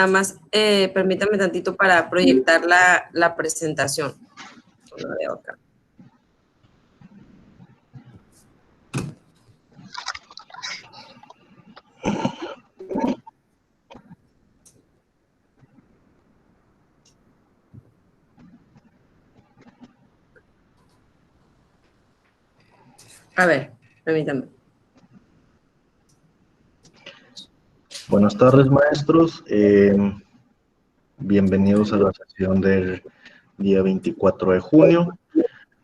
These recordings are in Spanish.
más permítame tantito para proyectar la presentación. Lo veo acá. A ver, permítame. Buenas tardes, maestros. Bienvenidos a la sesión del día 24 de junio.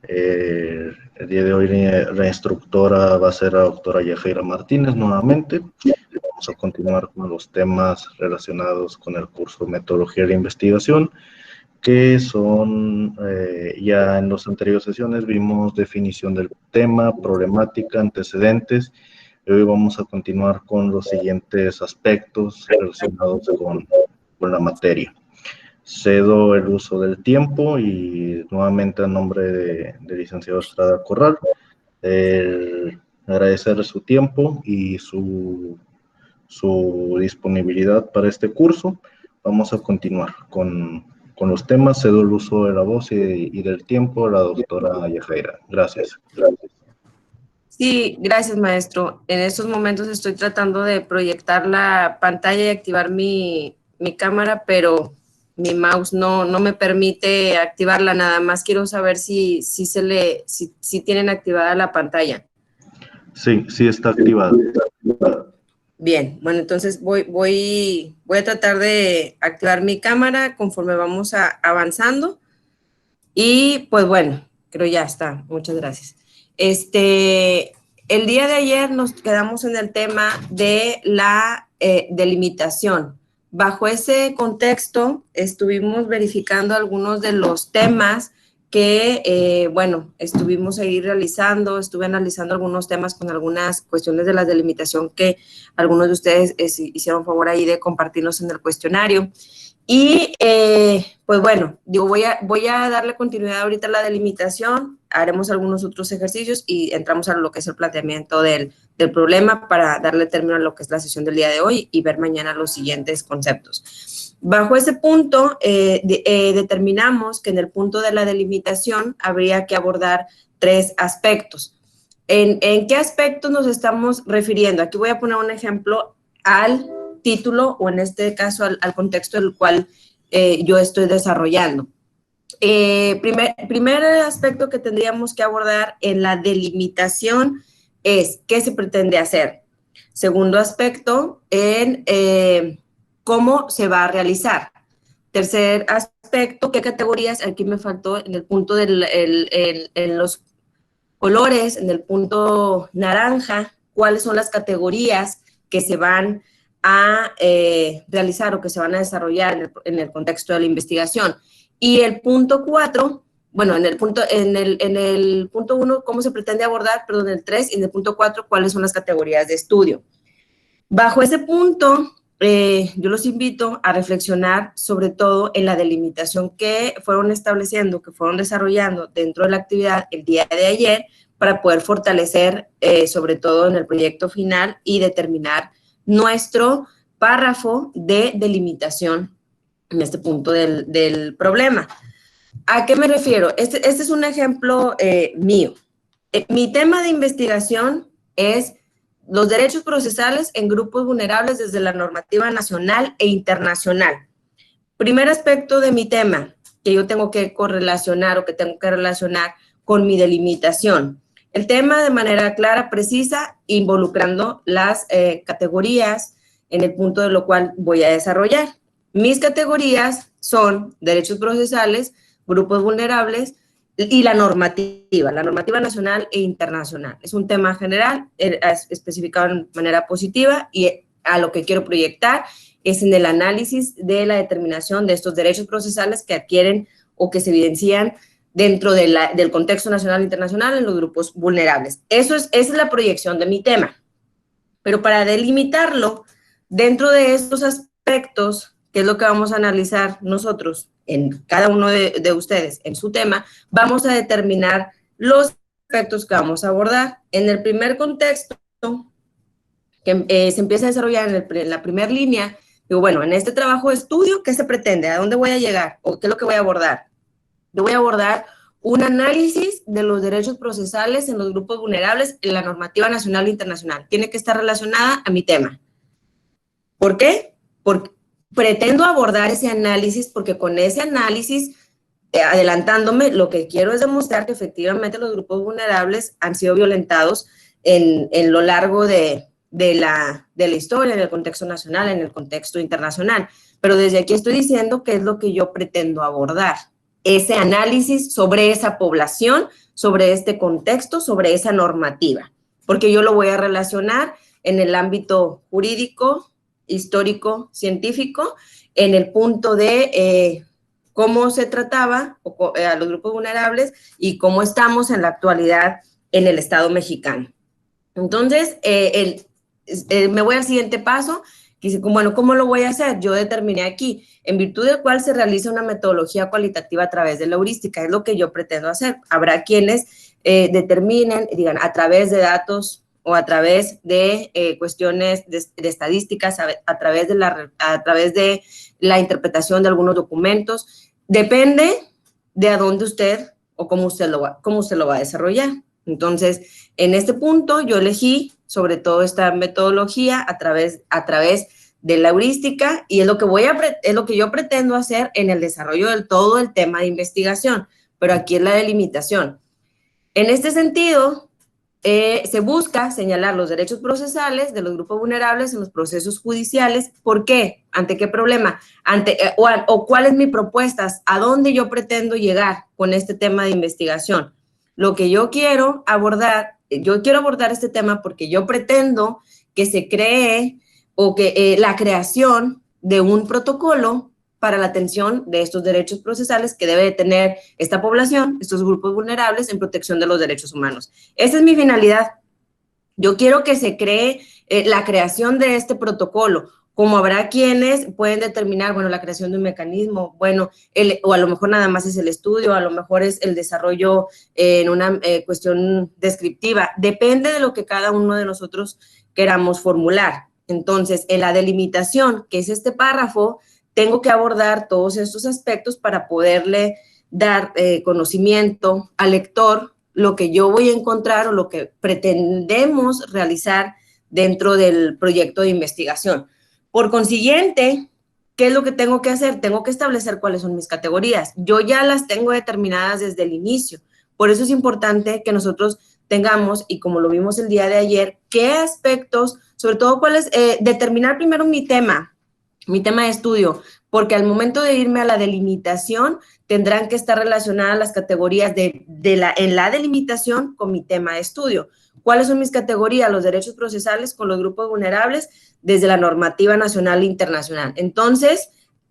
El día de hoy la instructora va a ser la doctora Yajaira Martínez nuevamente. Vamos a continuar con los temas relacionados con el curso Metodología de Investigación, que son, ya en las anteriores sesiones vimos definición del tema, problemática, antecedentes. Hoy vamos a continuar con los siguientes aspectos relacionados con la materia. Cedo el uso del tiempo y nuevamente a nombre de licenciado Estrada Corral, agradecer su tiempo y su disponibilidad para este curso. Vamos a continuar con los temas. Cedo el uso de la voz y del tiempo a la doctora Yajaira. Gracias. Sí, gracias, maestro. En estos momentos estoy tratando de proyectar la pantalla y activar mi cámara, pero mi mouse no me permite activarla. Nada más quiero saber si tienen activada la pantalla. Sí, sí está activada. Bien, bueno, entonces voy a tratar de activar mi cámara conforme vamos avanzando. Y pues bueno, creo ya está. Muchas gracias. El día de ayer nos quedamos en el tema de la delimitación. Bajo ese contexto, estuvimos verificando algunos de los temas que, bueno, estuvimos ahí realizando, estuve analizando algunos temas con algunas cuestiones de la delimitación que algunos de ustedes hicieron favor ahí de compartirnos en el cuestionario. Y, pues bueno, digo, voy a darle continuidad ahorita a la delimitación, haremos algunos otros ejercicios y entramos a lo que es el planteamiento del problema para darle término a lo que es la sesión del día de hoy y ver mañana los siguientes conceptos. Bajo ese punto, determinamos que en el punto de la delimitación habría que abordar 3 aspectos. ¿En qué aspectos nos estamos refiriendo? Aquí voy a poner un ejemplo al título o en este caso al contexto del cual yo estoy desarrollando. Primer aspecto que tendríamos que abordar en la delimitación es qué se pretende hacer. Segundo aspecto, en cómo se va a realizar. Tercer aspecto, qué categorías, aquí me faltó en el punto en los colores, en el punto naranja, cuáles son las categorías que se van a realizar o que se van a desarrollar en el contexto de la investigación. Y el punto 4, bueno, en el punto 1, cómo se pretende abordar, perdón, el 3, y en el punto 4, cuáles son las categorías de estudio. Bajo ese punto, yo los invito a reflexionar sobre todo en la delimitación que fueron estableciendo, que fueron desarrollando dentro de la actividad el día de ayer para poder fortalecer, sobre todo en el proyecto final y determinar nuestro párrafo de delimitación en este punto del problema. ¿A qué me refiero? Este es un ejemplo mío. Mi tema de investigación es los derechos procesales en grupos vulnerables desde la normativa nacional e internacional. Primer aspecto de mi tema que yo tengo que correlacionar o que tengo que relacionar con mi delimitación. El tema de manera clara, precisa, involucrando las categorías en el punto de lo cual voy a desarrollar. Mis categorías son derechos procesales, grupos vulnerables y la normativa nacional e internacional. Es un tema general, especificado de manera positiva y a lo que quiero proyectar es en el análisis de la determinación de estos derechos procesales que adquieren o que se evidencian dentro del contexto nacional e internacional en los grupos vulnerables. Esa es la proyección de mi tema. Pero para delimitarlo, dentro de estos aspectos, que es lo que vamos a analizar nosotros, en cada uno de ustedes, en su tema, vamos a determinar los aspectos que vamos a abordar. En el primer contexto, que se empieza a desarrollar en la primera línea, Digo, bueno, en este trabajo de estudio, ¿qué se pretende? ¿A dónde voy a llegar? ¿O qué es lo que voy a abordar? Yo voy a abordar un análisis de los derechos procesales en los grupos vulnerables en la normativa nacional e internacional. Tiene que estar relacionada a mi tema. ¿Por qué? Porque pretendo abordar ese análisis porque con ese análisis, adelantándome, lo que quiero es demostrar que efectivamente los grupos vulnerables han sido violentados en lo largo de la historia, en el contexto nacional, en el contexto internacional. Pero desde aquí estoy diciendo qué es lo que yo pretendo abordar. Ese análisis sobre esa población, sobre este contexto, sobre esa normativa. Porque yo lo voy a relacionar en el ámbito jurídico, histórico, científico, en el punto de cómo se trataba a los grupos vulnerables y cómo estamos en la actualidad en el Estado mexicano. Entonces, me voy al siguiente paso, que dice, bueno, ¿cómo lo voy a hacer? Yo determiné aquí, en virtud del cual se realiza una metodología cualitativa a través de la heurística, es lo que yo pretendo hacer. Habrá quienes determinen, digan, a través de datos o a través de cuestiones de estadísticas, a través de la interpretación de algunos documentos. Depende de a dónde usted o cómo usted lo va a desarrollar. Entonces, en este punto yo elegí sobre todo esta metodología a través de la heurística y es lo que yo pretendo hacer en el desarrollo del todo el tema de investigación, pero aquí es la delimitación. En este sentido, se busca señalar los derechos procesales de los grupos vulnerables en los procesos judiciales. ¿Por qué? ¿Ante qué problema? ¿O cuál es mi propuesta? ¿A dónde yo pretendo llegar con este tema de investigación? Lo que yo quiero abordar este tema porque yo pretendo que se cree o que la creación de un protocolo para la atención de estos derechos procesales que debe de tener esta población, estos grupos vulnerables en protección de los derechos humanos. Esa es mi finalidad. Yo quiero que se cree la creación de este protocolo, como habrá quienes pueden determinar, bueno, la creación de un mecanismo, bueno, o a lo mejor nada más es el estudio, a lo mejor es el desarrollo en una cuestión descriptiva. Depende de lo que cada uno de nosotros queramos formular. Entonces, en la delimitación, que es este párrafo, tengo que abordar todos estos aspectos para poderle dar conocimiento al lector lo que yo voy a encontrar o lo que pretendemos realizar dentro del proyecto de investigación. Por consiguiente, ¿qué es lo que tengo que hacer? Tengo que establecer cuáles son mis categorías. Yo ya las tengo determinadas desde el inicio. Por eso es importante que nosotros tengamos, y como lo vimos el día de ayer, qué aspectos, sobre todo cuáles, determinar primero mi tema de estudio, porque al momento de irme a la delimitación, tendrán que estar relacionadas las categorías en la delimitación con mi tema de estudio. ¿Cuáles son mis categorías? Los derechos procesales con los grupos vulnerables desde la normativa nacional e internacional. Entonces,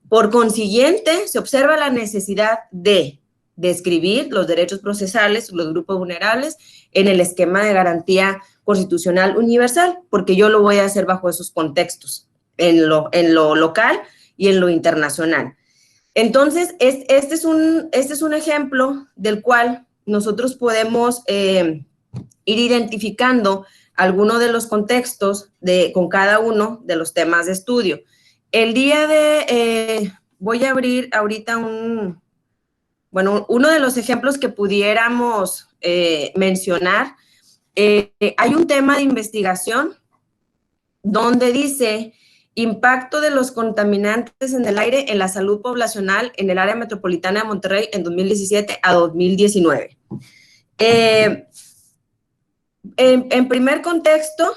por consiguiente, se observa la necesidad de describir los derechos procesales, los grupos vulnerables, en el esquema de garantía constitucional universal, porque yo lo voy a hacer bajo esos contextos, en lo local y en lo internacional. Entonces, este es un ejemplo del cual nosotros podemos ir identificando algunos de los contextos con cada uno de los temas de estudio. El día voy a abrir ahorita uno de los ejemplos que pudiéramos mencionar. Hay un tema de investigación donde dice impacto de los contaminantes en el aire en la salud poblacional en el área metropolitana de Monterrey en 2017 a 2019. En primer contexto,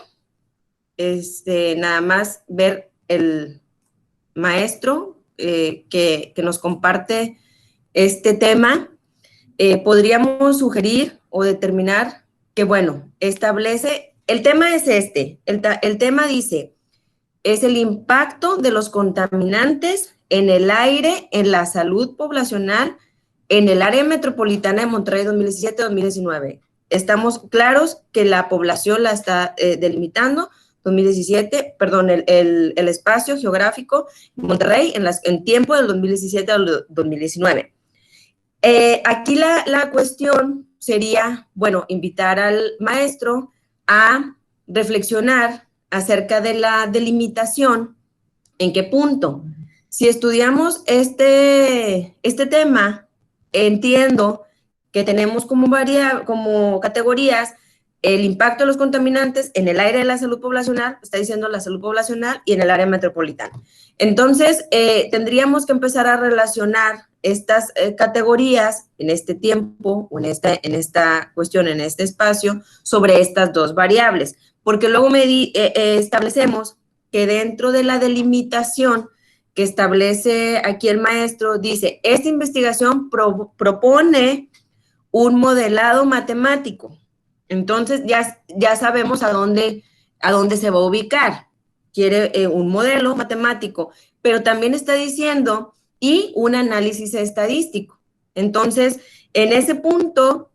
nada más ver el maestro que nos comparte este tema, podríamos sugerir o determinar que, bueno, el tema es el tema dice, es el impacto de los contaminantes en el aire, en la salud poblacional, en el área metropolitana de Monterrey 2017-2019. Estamos claros que la población la está delimitando, 2017, perdón, el espacio geográfico Monterrey en tiempo del 2017 al 2019. Aquí la cuestión sería, bueno, invitar al maestro a reflexionar acerca de la delimitación ¿En qué punto? Si estudiamos este tema, entiendo que tenemos como categorías el impacto de los contaminantes en el aire de la salud poblacional, está diciendo la salud poblacional, y en el área metropolitana. Entonces, tendríamos que empezar a relacionar estas categorías en este tiempo o en esta cuestión, en este espacio, sobre estas dos variables, porque luego establecemos que dentro de la delimitación que establece aquí el maestro, dice, esta investigación propone un modelado matemático. Entonces ya sabemos a dónde se va a ubicar. Quiere un modelo matemático, pero también está diciendo y un análisis estadístico. Entonces, en ese punto,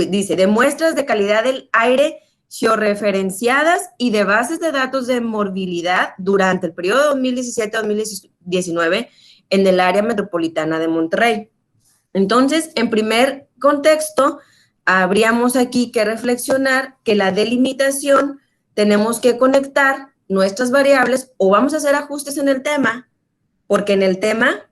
dice, de muestras de calidad del aire georreferenciadas y de bases de datos de morbilidad durante el periodo 2017-2019 en el área metropolitana de Monterrey. Entonces, en primer contexto, habríamos aquí que reflexionar que la delimitación tenemos que conectar nuestras variables o vamos a hacer ajustes en el tema, porque en el tema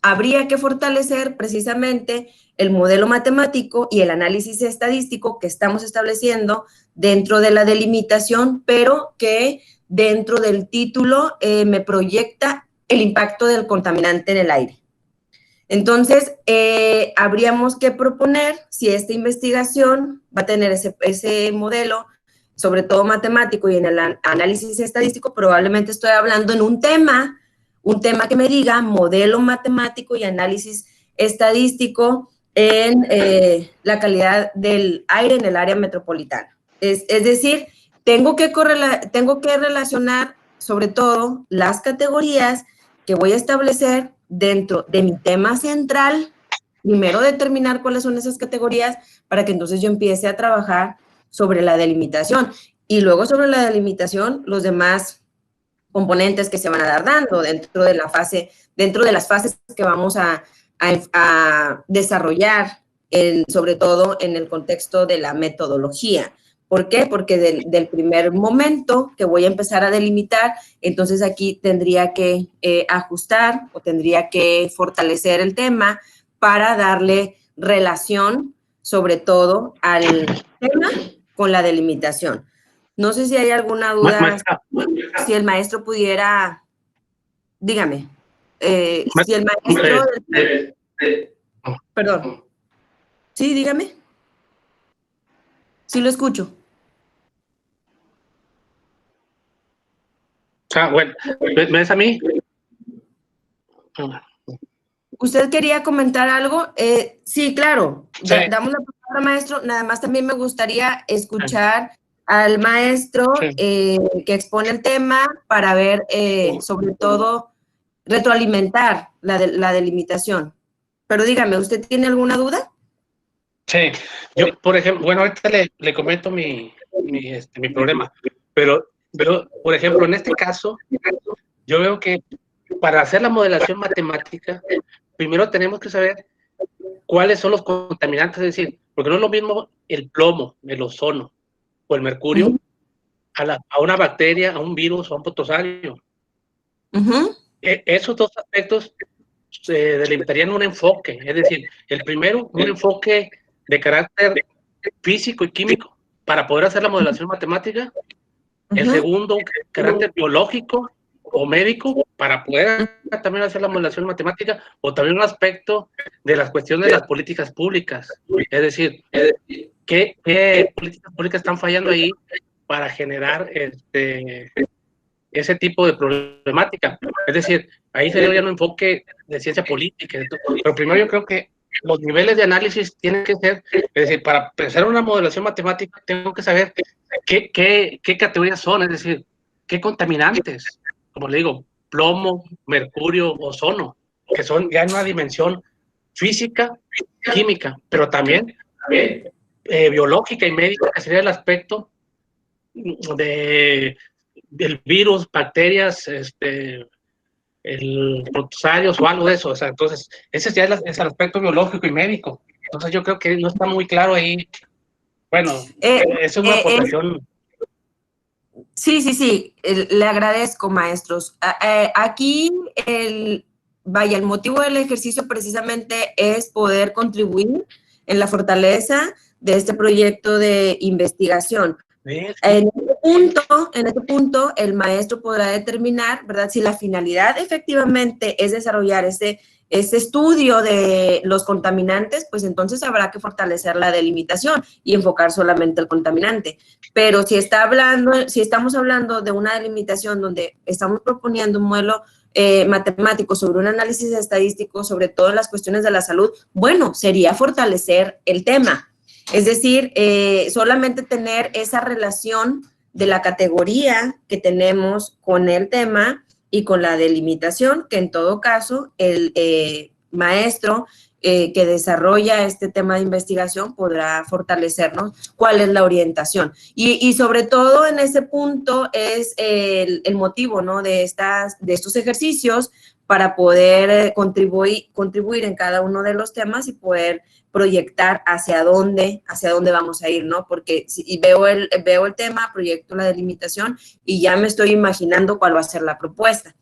habría que fortalecer precisamente el modelo matemático y el análisis estadístico que estamos estableciendo dentro de la delimitación, pero que dentro del título me proyecta el impacto del contaminante en el aire. Entonces, habríamos que proponer si esta investigación va a tener ese modelo, sobre todo matemático y en el análisis estadístico, probablemente estoy hablando en un tema que me diga modelo matemático y análisis estadístico en la calidad del aire en el área metropolitana. Es decir, tengo que relacionar sobre todo las categorías que voy a establecer dentro de mi tema central, primero determinar cuáles son esas categorías para que entonces yo empiece a trabajar sobre la delimitación y luego sobre la delimitación los demás componentes que se van a dar dando dentro de las fases que vamos a desarrollar, sobre todo en el contexto de la metodología. ¿Por qué? Porque del primer momento que voy a empezar a delimitar, entonces aquí tendría que ajustar o tendría que fortalecer el tema para darle relación, sobre todo, al tema con la delimitación. No sé si hay alguna duda, si el maestro pudiera, dígame, si el maestro, perdón, sí, dígame, sí lo escucho. Bueno, ¿me ves a mí? ¿Usted quería comentar algo? Sí, claro. Sí. Damos la palabra, maestro. Nada más también me gustaría escuchar al maestro que expone el tema para ver, sobre todo, retroalimentar la delimitación. Pero dígame, ¿usted tiene alguna duda? Sí. Yo, por ejemplo, bueno, ahorita le comento mi problema, pero yo, por ejemplo, en este caso, yo veo que para hacer la modelación matemática, primero tenemos que saber cuáles son los contaminantes, es decir, porque no es lo mismo el plomo, el ozono o el mercurio a una bacteria, a un virus o a un protozoario. Esos dos aspectos se delimitarían un enfoque, es decir, el primero, un enfoque de carácter físico y químico para poder hacer la modelación matemática, el segundo, carácter biológico o médico para poder también hacer la modelación matemática, o también un aspecto de las cuestiones de las políticas públicas, es decir, ¿qué políticas públicas están fallando ahí para generar ese tipo de problemática? Es decir, ahí sería ya un enfoque de ciencia política, pero primero yo creo que los niveles de análisis tienen que ser, es decir, para pensar una modelación matemática tengo que saber qué categorías son, es decir, qué contaminantes, como le digo, plomo, mercurio, ozono, que son ya en una dimensión física, química, pero también biológica y médica, que sería el aspecto del virus, bacterias, el protozoarios o algo de eso. O sea, entonces, ese ya es el aspecto biológico y médico. Entonces, yo creo que no está muy claro ahí. Bueno, eso es una aportación. Sí, le agradezco, maestros. Aquí, el motivo del ejercicio precisamente es poder contribuir en la fortaleza de este proyecto de investigación. En este punto, el maestro podrá determinar, ¿verdad?, si la finalidad efectivamente es desarrollar este estudio de los contaminantes, pues entonces habrá que fortalecer la delimitación y enfocar solamente el contaminante. Pero si estamos hablando de una delimitación donde estamos proponiendo un modelo matemático sobre un análisis estadístico, sobre todo en las cuestiones de la salud, bueno, sería fortalecer el tema. Es decir, solamente tener esa relación de la categoría que tenemos con el tema y con la delimitación, que en todo caso el maestro que desarrolla este tema de investigación podrá fortalecernos cuál es la orientación. Y sobre todo en ese punto es el motivo, ¿no?, de estos ejercicios para poder contribuir en cada uno de los temas y poder proyectar hacia dónde vamos a ir, ¿no? Porque si veo el tema, proyecto la delimitación y ya me estoy imaginando cuál va a ser la propuesta.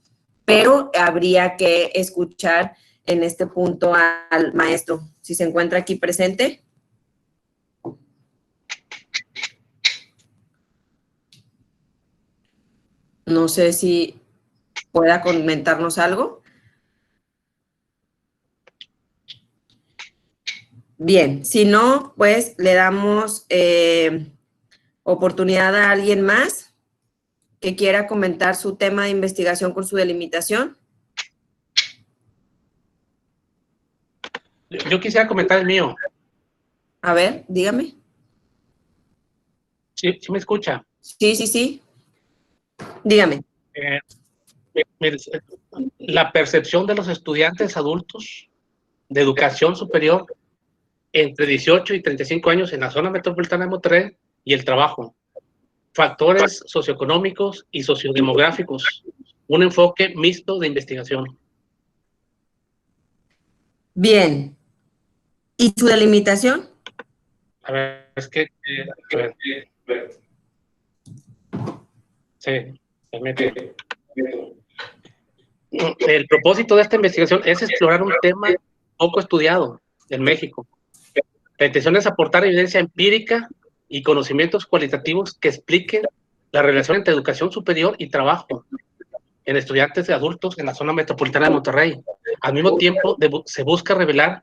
Pero habría que escuchar en este punto al maestro, si se encuentra aquí presente. No sé si pueda comentarnos algo. Bien, si no, pues le damos oportunidad a alguien más que quiera comentar su tema de investigación con su delimitación. Yo quisiera comentar el mío. A ver, dígame. ¿Sí me escucha? Sí. Dígame. La percepción de los estudiantes adultos de educación superior entre 18 y 35 años en la zona metropolitana de Monterrey y el trabajo. Factores socioeconómicos y sociodemográficos. Un enfoque mixto de investigación. Bien. ¿Y su delimitación? A ver, es que... Sí, permite. El propósito de esta investigación es explorar un tema poco estudiado en México. La intención es aportar evidencia empírica y conocimientos cualitativos que expliquen la relación entre educación superior y trabajo en estudiantes y adultos en la zona metropolitana de Monterrey. Al mismo tiempo, se busca revelar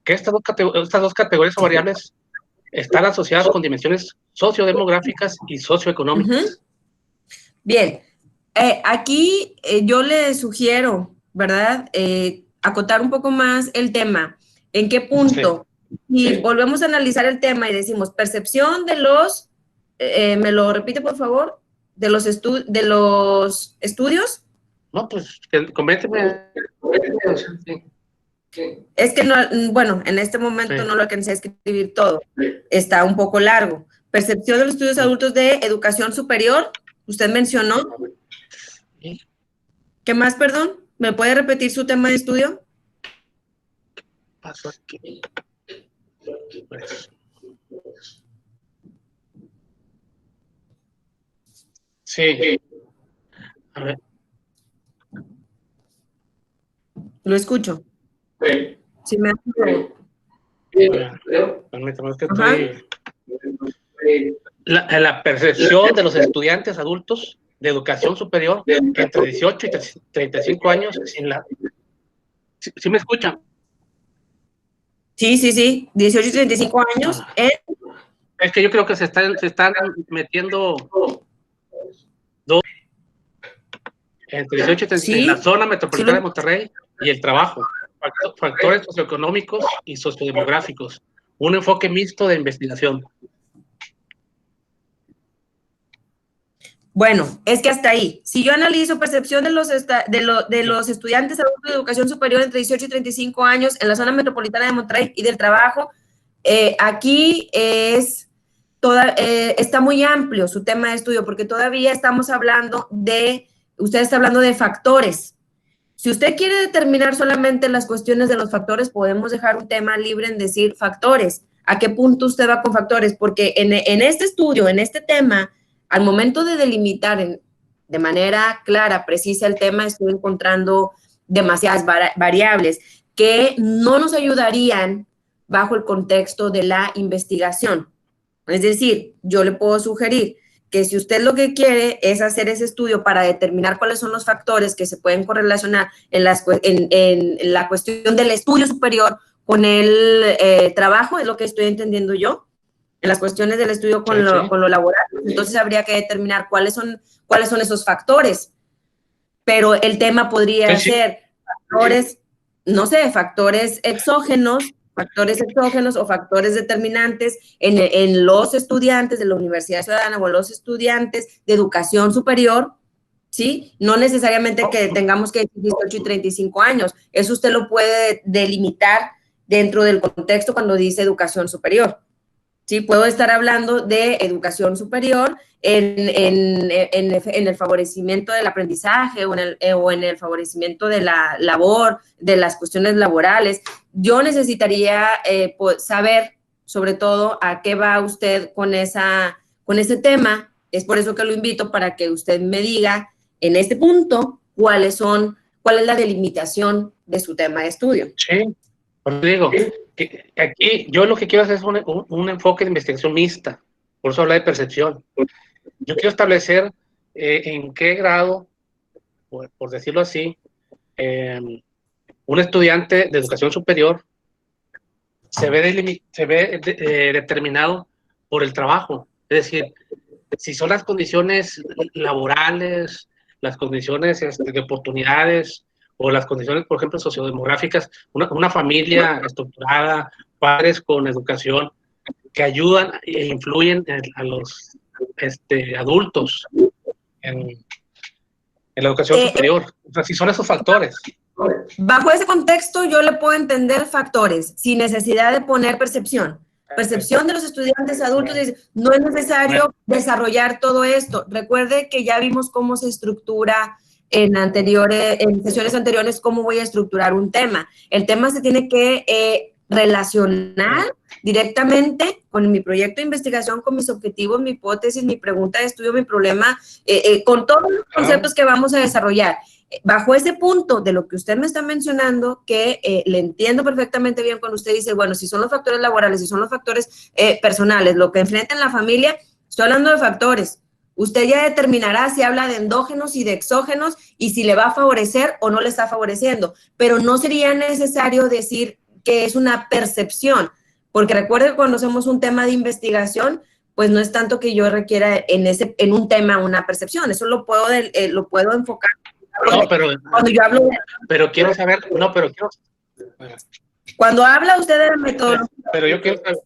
que estas dos categorías o variables están asociadas con dimensiones sociodemográficas y socioeconómicas. Bien, aquí yo le sugiero, ¿verdad?, acotar un poco más el tema. ¿En qué punto? Si volvemos a analizar el tema y decimos percepción de los, ¿me lo repite por favor? ¿De los estudios? No, pues, coménteme. Es que no, bueno, en este momento no lo alcancé a escribir todo. Está un poco largo. Percepción de los estudios adultos de educación superior, usted mencionó. ¿Qué más, perdón? ¿Me puede repetir su tema de estudio? Pasó aquí. Sí. A ver. Lo escucho. Sí, me permítame, es que estoy... La percepción de los estudiantes adultos de educación superior entre 18 y 35 años en la... ¿Sí me escuchan? Sí, 18 y 35 años. Es que yo creo que se están metiendo dos entre 18 y 35 en la zona metropolitana de Monterrey y el trabajo. Factores socioeconómicos y sociodemográficos. Un enfoque mixto de investigación. Bueno, es que hasta ahí. Si yo analizo percepción de los estudiantes adultos de educación superior entre 18 y 35 años en la zona metropolitana de Monterrey y del trabajo, aquí está muy amplio su tema de estudio porque todavía estamos hablando usted está hablando de factores. Si usted quiere determinar solamente las cuestiones de los factores, podemos dejar un tema libre en decir factores. ¿A qué punto usted va con factores? Porque en este estudio, en este tema, Al momento de delimitar de manera clara, precisa el tema, estoy encontrando demasiadas variables que no nos ayudarían bajo el contexto de la investigación. Es decir, yo le puedo sugerir que si usted lo que quiere es hacer ese estudio para determinar cuáles son los factores que se pueden correlacionar en la cuestión del estudio superior con el trabajo, es lo que estoy entendiendo yo, en las cuestiones del estudio con lo laboral, entonces habría que determinar cuáles son esos factores, pero el tema podría ser factores, no sé, factores exógenos o factores determinantes en los estudiantes de la Universidad Ciudadana o en los estudiantes de educación superior, ¿sí? No necesariamente que tengamos que decir 18 y 35 años, eso usted lo puede delimitar dentro del contexto cuando dice educación superior. Sí, puedo estar hablando de educación superior en el favorecimiento del aprendizaje o en el favorecimiento de la labor, de las cuestiones laborales. Yo necesitaría saber, sobre todo, a qué va usted con ese tema. Es por eso que lo invito para que usted me diga en este punto cuál es la delimitación de su tema de estudio. Sí, por eso digo que aquí yo lo que quiero hacer es un enfoque de investigación mixta, por eso habla de percepción. Yo quiero establecer en qué grado, por decirlo así, un estudiante de educación superior se ve determinado por el trabajo. Es decir, si son las condiciones laborales, las condiciones de oportunidades, o las condiciones, por ejemplo, sociodemográficas, una familia estructurada, padres con educación, que ayudan e influyen a los adultos en la educación superior. O sea, si son esos factores. Bajo ese contexto, yo le puedo entender factores, sin necesidad de poner percepción. Percepción de los estudiantes adultos, no es necesario desarrollar todo esto. Recuerde que ya vimos cómo se estructura en sesiones anteriores, cómo voy a estructurar un tema. El tema se tiene que relacionar directamente con mi proyecto de investigación, con mis objetivos, mi hipótesis, mi pregunta de estudio, mi problema, con todos los conceptos que vamos a desarrollar. Bajo ese punto de lo que usted me está mencionando, que le entiendo perfectamente bien cuando usted dice, bueno, si son los factores laborales, si son los factores personales, lo que enfrenta en la familia, estoy hablando de factores. Usted ya determinará si habla de endógenos y de exógenos y si le va a favorecer o no le está favoreciendo, pero no sería necesario decir que es una percepción, porque recuerde que cuando hacemos un tema de investigación, pues no es tanto que yo requiera en un tema una percepción, eso lo puedo enfocar. No, pero cuando yo hablo pero quiero saber, cuando habla usted de la metodología, pero yo quiero saber.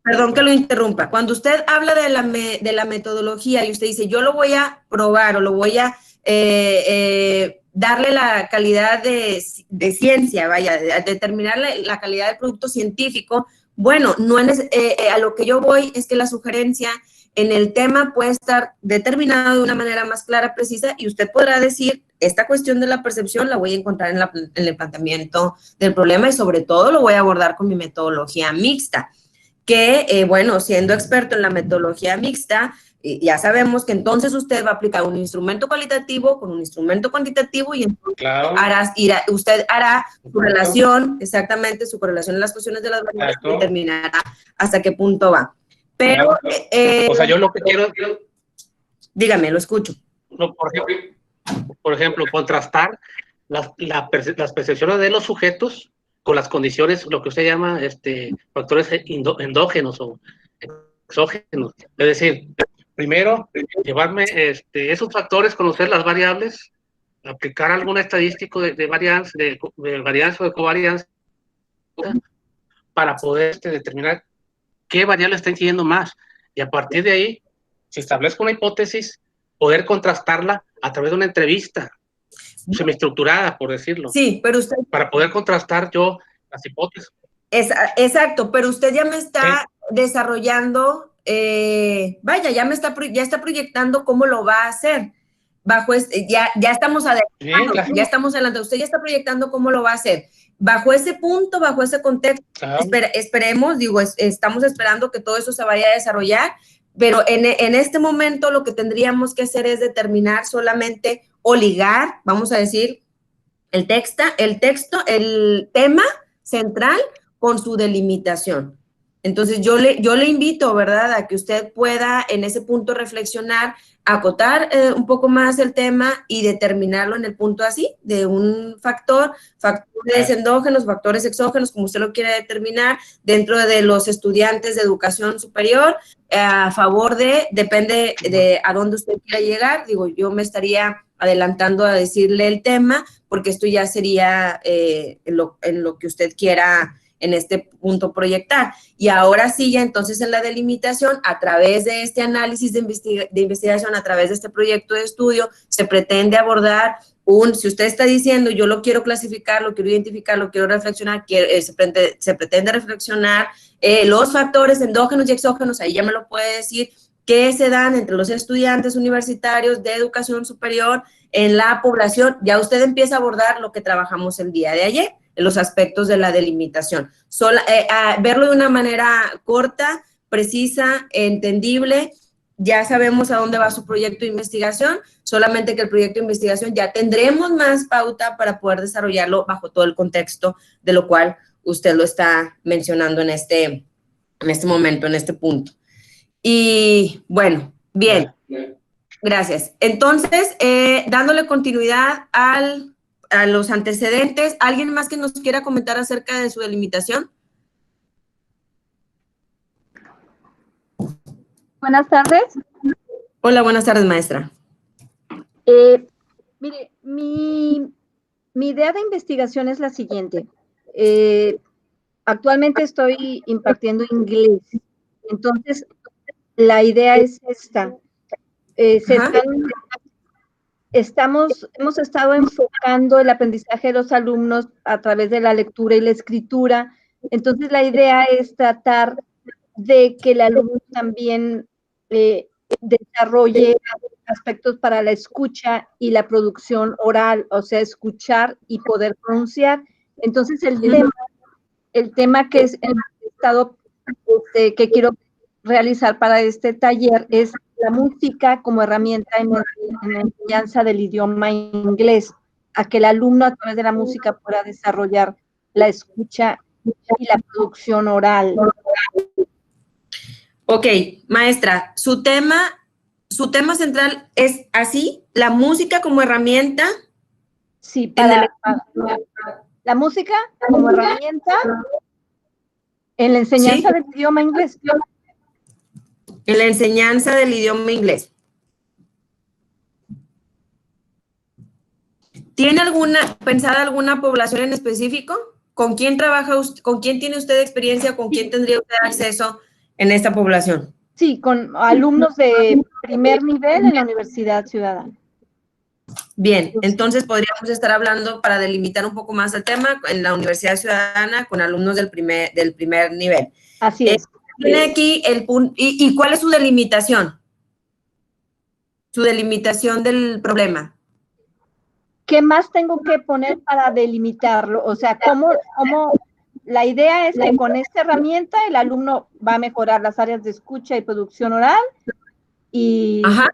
Perdón que lo interrumpa. Cuando usted habla de la metodología y usted dice, yo lo voy a probar o lo voy a darle la calidad de ciencia, vaya, a determinar la calidad del producto científico, bueno, no a lo que yo voy es que la sugerencia en el tema puede estar determinada de una manera más clara, precisa, y usted podrá decir, esta cuestión de la percepción la voy a encontrar en el planteamiento del problema y sobre todo lo voy a abordar con mi metodología mixta. Que, bueno, siendo experto en la metodología mixta, ya sabemos que entonces usted va a aplicar un instrumento cualitativo con un instrumento cuantitativo y entonces usted hará su relación, exactamente, su correlación en las cuestiones de las variables y determinará hasta qué punto va. Pero, o sea, yo lo que quiero... Dígame, lo escucho. No, por ejemplo, contrastar las percepciones de los sujetos con las condiciones, lo que usted llama factores endógenos o exógenos. Es decir, primero, llevarme esos factores, conocer las variables, aplicar algún estadístico de varianza, de varianza o de covarianza, para poder determinar qué variable está incidiendo más. Y a partir de ahí, si establezco una hipótesis, poder contrastarla a través de una entrevista semiestructurada, por decirlo. Sí, pero usted... Para poder contrastar yo las hipótesis. Exacto, pero usted ya me está desarrollando, vaya, ya está proyectando cómo lo va a hacer. Ya estamos adelante, claro. Ya estamos adelante. Usted ya está proyectando cómo lo va a hacer. Bajo ese punto, bajo ese contexto, esperemos, estamos esperando que todo eso se vaya a desarrollar, pero en este momento lo que tendríamos que hacer es determinar solamente o ligar, vamos a decir, el tema central con su delimitación. Entonces, yo le invito, ¿verdad?, a que usted pueda en ese punto reflexionar, acotar un poco más el tema y determinarlo en el punto así, de un factores endógenos, factores exógenos, como usted lo quiera determinar, dentro de los estudiantes de educación superior, a favor de, depende de a dónde usted quiera llegar. Digo, yo me estaría adelantando a decirle el tema, porque esto ya sería en lo que usted quiera en este punto proyectar. Y ahora sí, ya entonces en la delimitación, a través de este análisis de investigación, a través de este proyecto de estudio, se pretende abordar si usted está diciendo, yo lo quiero clasificar, lo quiero identificar, lo quiero reflexionar, se pretende reflexionar los factores endógenos y exógenos, ahí ya me lo puede decir, que se dan entre los estudiantes universitarios de educación superior en la población. Ya usted empieza a abordar lo que trabajamos el día de ayer, los aspectos de la delimitación. Verlo de una manera corta, precisa, entendible. Ya sabemos a dónde va su proyecto de investigación, solamente que el proyecto de investigación ya tendremos más pauta para poder desarrollarlo bajo todo el contexto de lo cual usted lo está mencionando en este momento, en este punto. Y bueno, bien, gracias. Entonces, dándole continuidad a los antecedentes, ¿alguien más que nos quiera comentar acerca de su delimitación? Buenas tardes. Hola, buenas tardes, maestra. Mire, mi idea de investigación es la siguiente. Actualmente estoy impartiendo inglés, entonces la idea es esta. Hemos estado enfocando el aprendizaje de los alumnos a través de la lectura y la escritura, entonces la idea es tratar de que el alumno también desarrolle aspectos para la escucha y la producción oral, o sea, escuchar y poder pronunciar. Entonces, el tema que es el estado que quiero realizar para este taller es la música como herramienta en la enseñanza del idioma inglés, a que el alumno a través de la música pueda desarrollar la escucha y la producción oral. Ok, maestra, su tema central es así, la música como herramienta. Sí, para la música como herramienta en la enseñanza del idioma inglés. En la enseñanza del idioma inglés. ¿Tiene pensada alguna población en específico? ¿Con quién trabaja usted? ¿Con quién tiene usted experiencia? ¿Con quién tendría usted acceso en esta población? Sí, con alumnos de primer nivel en la Universidad Ciudadana. Bien, entonces podríamos estar hablando, para delimitar un poco más el tema, en la Universidad Ciudadana con alumnos del primer nivel. Así es. Tiene aquí el punto. ¿Y cuál es su delimitación? Su delimitación del problema. ¿Qué más tengo que poner para delimitarlo? O sea, ¿cómo la idea es que con esta herramienta el alumno va a mejorar las áreas de escucha y producción oral? Y ajá,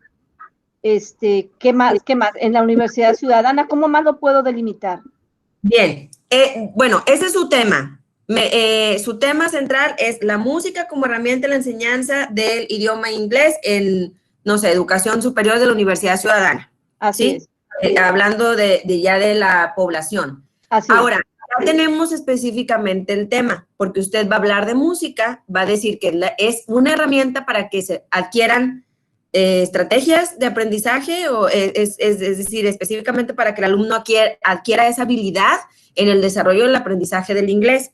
¿qué más? En la Universidad Ciudadana, ¿cómo más lo puedo delimitar? Bien, bueno, ese es su tema. Su tema central es la música como herramienta de la enseñanza del idioma inglés en, no sé, educación superior de la Universidad Ciudadana. Así es. Hablando ya de la población. Así Ahora, ya tenemos específicamente el tema, porque usted va a hablar de música, va a decir que es una herramienta para que se adquieran estrategias de aprendizaje, o es decir, específicamente para que el alumno adquiera esa habilidad en el desarrollo del aprendizaje del inglés.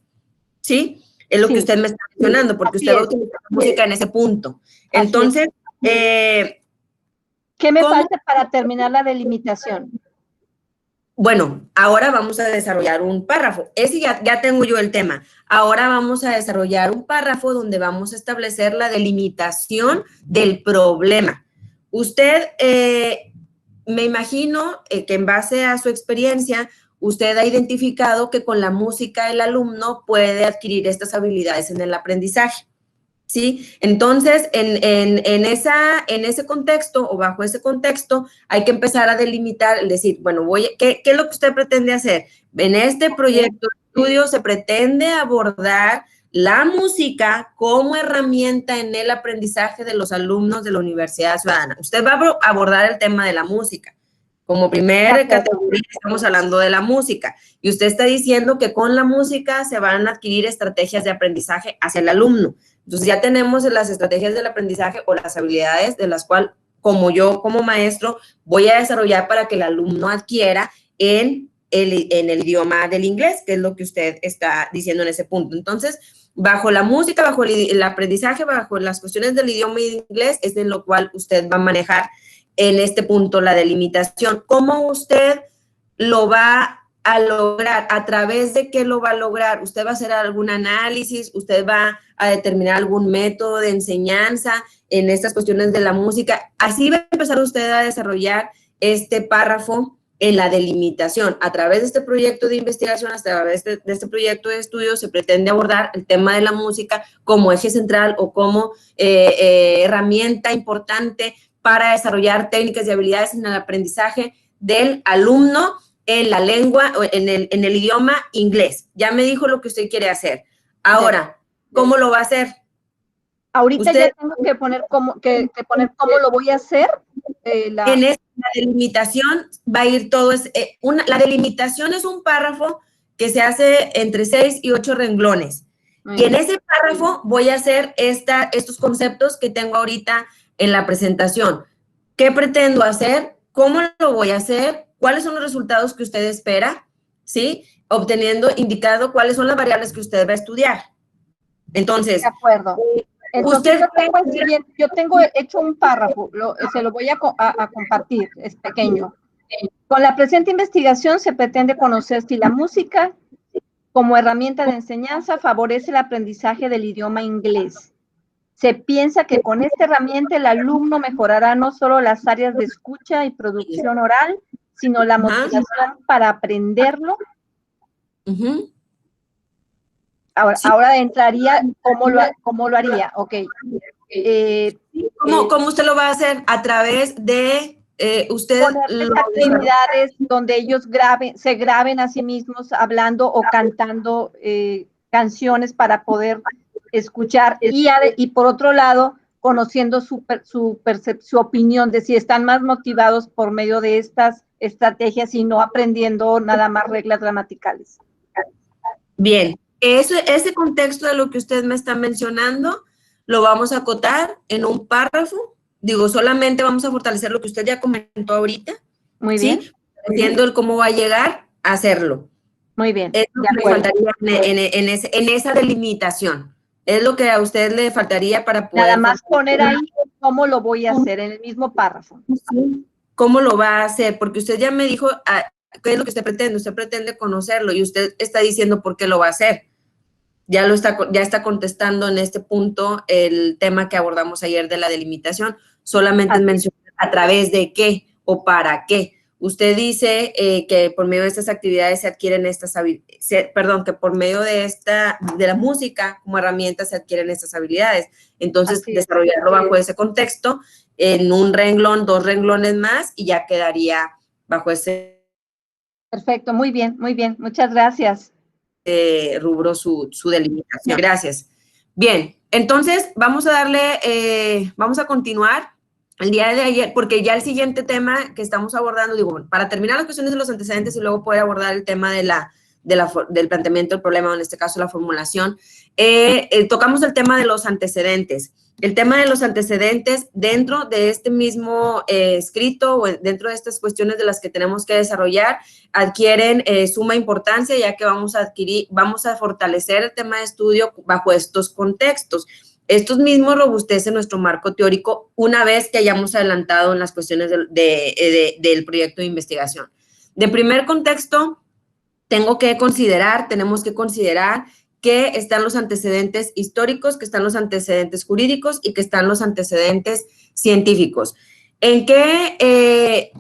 ¿Sí? Es lo que usted me está mencionando, porque usted va a utilizar la música en ese punto. Entonces, ¿qué me falta para terminar la delimitación? Bueno, ahora vamos a desarrollar un párrafo. Ese ya tengo yo el tema. Ahora vamos a desarrollar un párrafo donde vamos a establecer la delimitación del problema. Usted, me imagino que en base a su experiencia, usted ha identificado que con la música el alumno puede adquirir estas habilidades en el aprendizaje. ¿sí? Entonces, en ese contexto o bajo ese contexto, hay que empezar a delimitar, es decir, bueno, ¿qué es lo que usted pretende hacer? En este proyecto de estudio se pretende abordar la música como herramienta en el aprendizaje de los alumnos de la Universidad Ciudadana. Usted va a abordar el tema de la música. Como primera categoría estamos hablando de la música y usted está diciendo que con la música se van a adquirir estrategias de aprendizaje hacia el alumno. Entonces ya tenemos las estrategias del aprendizaje o las habilidades de las cuales como yo como maestro voy a desarrollar para que el alumno adquiera en el idioma del inglés, que es lo que usted está diciendo en ese punto. Entonces, bajo la música, bajo el aprendizaje, bajo las cuestiones del idioma inglés, es en lo cual usted va a manejar en este punto la delimitación. ¿Cómo usted lo va a lograr? ¿A través de qué lo va a lograr? ¿Usted va a hacer algún análisis? ¿Usted va a determinar algún método de enseñanza en estas cuestiones de la música? Así va a empezar usted a desarrollar este párrafo en la delimitación. A través de este proyecto de investigación, a través de este proyecto de estudio, se pretende abordar el tema de la música como eje central o como herramienta importante para desarrollar técnicas y habilidades en el aprendizaje del alumno en la lengua, en el idioma inglés. Ya me dijo lo que usted quiere hacer. Ahora, ¿cómo lo va a hacer? Ahorita ya tengo que poner cómo lo voy a hacer. En esta delimitación va a ir todo. La delimitación es un párrafo que se hace entre 6 y 8 renglones. Y en ese párrafo voy a hacer estos conceptos que tengo ahorita en la presentación. ¿Qué pretendo hacer? ¿Cómo lo voy a hacer? ¿Cuáles son los resultados que usted espera? ¿Sí? Indicado cuáles son las variables que usted va a estudiar. Entonces, de acuerdo. Entonces, yo tengo hecho un párrafo, se lo voy a compartir, es pequeño. Con la presente investigación se pretende conocer si la música, como herramienta de enseñanza, favorece el aprendizaje del idioma inglés. Se piensa que con esta herramienta el alumno mejorará no solo las áreas de escucha y producción oral, sino la motivación para aprenderlo. Ahora entraría cómo lo haría. Ok. ¿Cómo usted lo va a hacer? A través de actividades donde ellos se graben a sí mismos hablando o cantando canciones para poder escuchar y por otro lado conociendo su opinión de si están más motivados por medio de estas estrategias y no aprendiendo nada más reglas gramaticales. Bien, ese contexto de lo que usted me está mencionando lo vamos a acotar en un párrafo. Digo, solamente vamos a fortalecer lo que usted ya comentó ahorita. Muy bien. Entiendo el cómo va a llegar a hacerlo. Muy bien. Es lo que le faltaría en esa delimitación. Es lo que a usted le faltaría para poder... Nada más poner ahí cómo lo voy a hacer en el mismo párrafo. ¿Cómo lo va a hacer? Porque usted ya me dijo qué es lo que usted pretende. Usted pretende conocerlo y usted está diciendo por qué lo va a hacer. Ya está contestando en este punto el tema que abordamos ayer de la delimitación. Solamente mencionar a través de qué o para qué. Usted dice que por medio de estas actividades se adquieren que por medio de la música como herramienta se adquieren estas habilidades. Entonces, desarrollarlo bajo ese contexto, en un renglón, 2 renglones más, y ya quedaría bajo ese... Perfecto, muy bien, muchas gracias. Rubro su delimitación. Gracias. Bien, entonces vamos a continuar. El día de ayer, porque ya el siguiente tema que estamos abordando, para terminar las cuestiones de los antecedentes y luego poder abordar el tema del planteamiento del problema, en este caso la formulación, tocamos el tema de los antecedentes. El tema de los antecedentes dentro de este mismo escrito o dentro de estas cuestiones de las que tenemos que desarrollar adquieren suma importancia, ya que vamos a fortalecer el tema de estudio bajo estos contextos. Estos mismos robustecen nuestro marco teórico una vez que hayamos adelantado en las cuestiones del proyecto de investigación. De primer contexto, tenemos que considerar que están los antecedentes históricos, que están los antecedentes jurídicos y que están los antecedentes científicos. ¿Qué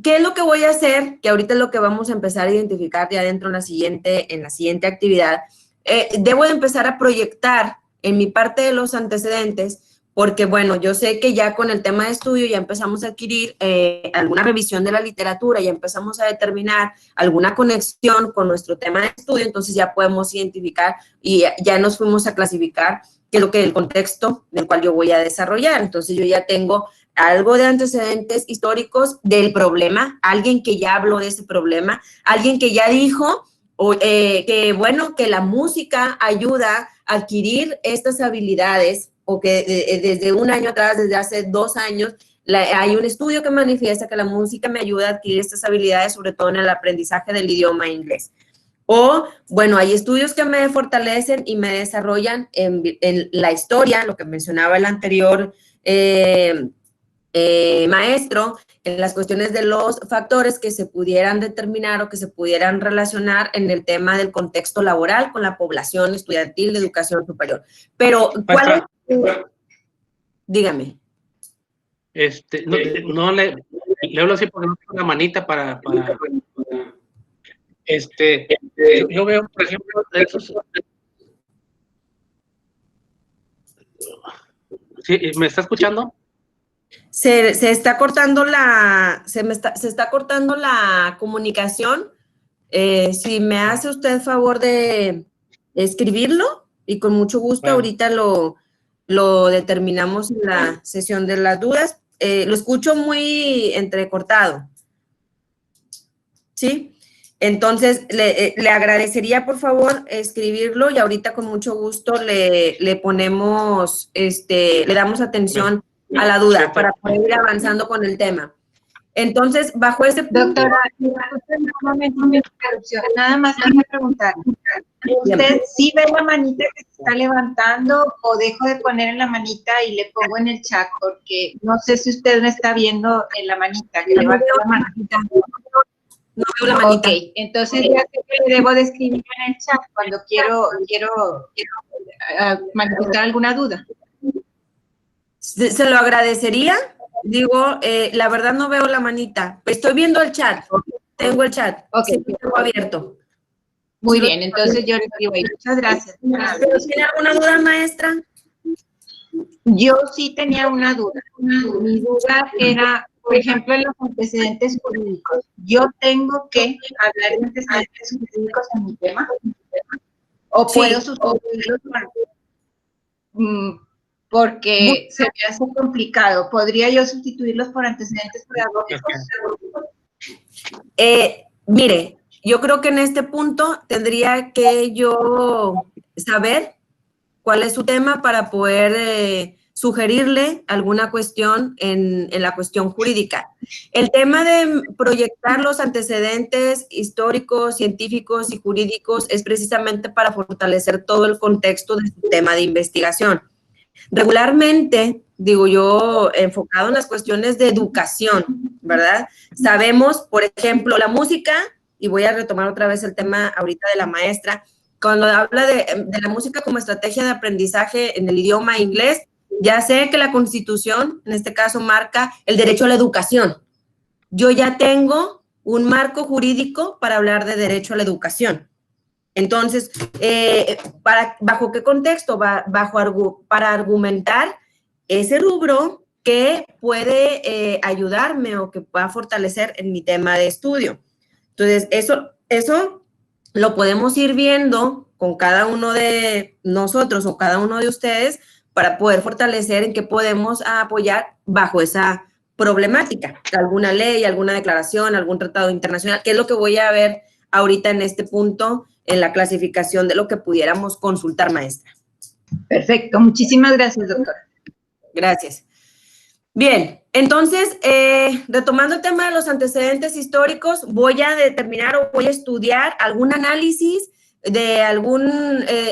es lo que voy a hacer? Que ahorita es lo que vamos a empezar a identificar ya dentro en la siguiente actividad. Debo de empezar a proyectar en mi parte de los antecedentes, porque, bueno, yo sé que ya con el tema de estudio ya empezamos a adquirir alguna revisión de la literatura, ya empezamos a determinar alguna conexión con nuestro tema de estudio, entonces ya podemos identificar y ya nos fuimos a clasificar qué es lo que el contexto del cual yo voy a desarrollar. Entonces yo ya tengo algo de antecedentes históricos del problema, alguien que ya habló de ese problema, alguien que ya dijo que, bueno, que la música ayuda a adquirir estas habilidades, o que desde un año atrás, desde hace 2 años, hay un estudio que manifiesta que la música me ayuda a adquirir estas habilidades, sobre todo en el aprendizaje del idioma inglés. O, bueno, hay estudios que me fortalecen y me desarrollan en la historia, lo que mencionaba el anterior maestro, en las cuestiones de los factores que se pudieran determinar o que se pudieran relacionar en el tema del contexto laboral con la población estudiantil de educación superior. Pero, ¿cuál es? Dígame. No le hablo así porque no tengo una manita para yo veo, por ejemplo, esos. ¿Sí? ¿Me está escuchando? Se está cortando se está cortando la comunicación. Si me hace usted favor de escribirlo, y con mucho gusto, bueno, ahorita lo determinamos en la sesión de las dudas. Lo escucho muy entrecortado. ¿Sí? Entonces, le agradecería, por favor, escribirlo, y ahorita con mucho gusto le ponemos, le damos atención a la duda para poder ir avanzando con el tema. Entonces, bajo ese punto… Doctora, un momento, una interrupción. Nada más quería preguntar. ¿Usted sí ve la manita que se está levantando, o dejo de poner en la manita y le pongo en el chat? Porque no sé si usted me está viendo en la manita, que levanta la manita. No veo la manita. Ok, entonces ya sé que le debo de escribir en el chat cuando quiero manifestar alguna duda. Se lo agradecería. Digo, la verdad no veo la manita. Estoy viendo el chat. Tengo el chat. Ok. Sí, lo tengo abierto. Muy bien, entonces yo le escribo ahí. Muchas gracias. ¿Tiene alguna duda, maestra? Yo sí tenía una duda. Mi duda era, por ejemplo, en los antecedentes jurídicos. ¿Yo tengo que hablar de antecedentes jurídicos en mi tema? ¿O puedo sustituirlos? Porque se me hace complicado. ¿Podría yo sustituirlos por antecedentes pedagógicos? Mire, yo creo que en este punto tendría que yo saber cuál es su tema para poder sugerirle alguna cuestión en la cuestión jurídica. El tema de proyectar los antecedentes históricos, científicos y jurídicos es precisamente para fortalecer todo el contexto de su tema de investigación. Regularmente, digo yo, enfocado en las cuestiones de educación, ¿verdad? Sabemos, por ejemplo, la música, y voy a retomar otra vez el tema ahorita de la maestra, cuando habla de la música como estrategia de aprendizaje en el idioma inglés, ya sé que la Constitución, en este caso, marca el derecho a la educación. Yo ya tengo un marco jurídico para hablar de derecho a la educación. Entonces, ¿bajo qué contexto? Para argumentar ese rubro que puede ayudarme o que pueda fortalecer en mi tema de estudio. Entonces, eso lo podemos ir viendo con cada uno de nosotros o cada uno de ustedes para poder fortalecer en qué podemos apoyar bajo esa problemática. Alguna ley, alguna declaración, algún tratado internacional, que es lo que voy a ver ahorita en este punto, en la clasificación de lo que pudiéramos consultar, maestra. Perfecto, muchísimas gracias, doctora. Gracias. Bien, entonces, retomando el tema de los antecedentes históricos, voy a determinar o voy a estudiar algún análisis de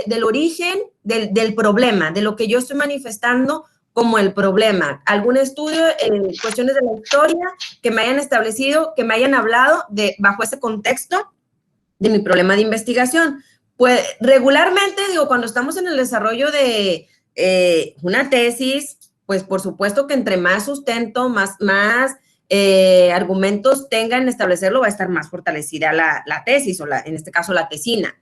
del origen del problema, de lo que yo estoy manifestando como el problema. Algún estudio en cuestiones de la historia que me hayan establecido, que me hayan hablado bajo ese contexto de mi problema de investigación. Pues regularmente, digo, cuando estamos en el desarrollo de una tesis, pues por supuesto que entre más sustento, más argumentos tengan en establecerlo, va a estar más fortalecida la tesis o en este caso la tesina.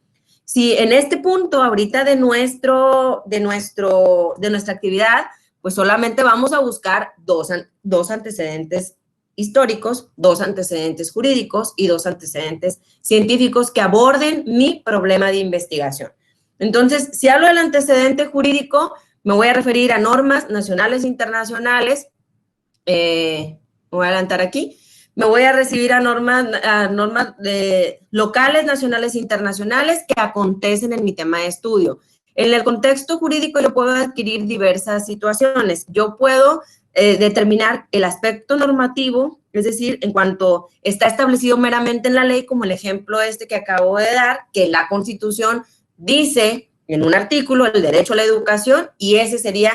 Si en este punto ahorita de nuestra actividad, pues solamente vamos a buscar dos antecedentes históricos, 2 antecedentes jurídicos y 2 antecedentes científicos que aborden mi problema de investigación. Entonces, si hablo del antecedente jurídico, me voy a referir a normas nacionales e internacionales. Me voy a adelantar aquí. Me voy a recibir a normas locales, nacionales e internacionales que acontecen en mi tema de estudio. En el contexto jurídico yo puedo adquirir diversas situaciones. Yo puedo determinar el aspecto normativo, es decir, en cuanto está establecido meramente en la ley, como el ejemplo que acabo de dar, que la Constitución dice en un artículo el derecho a la educación, y ese sería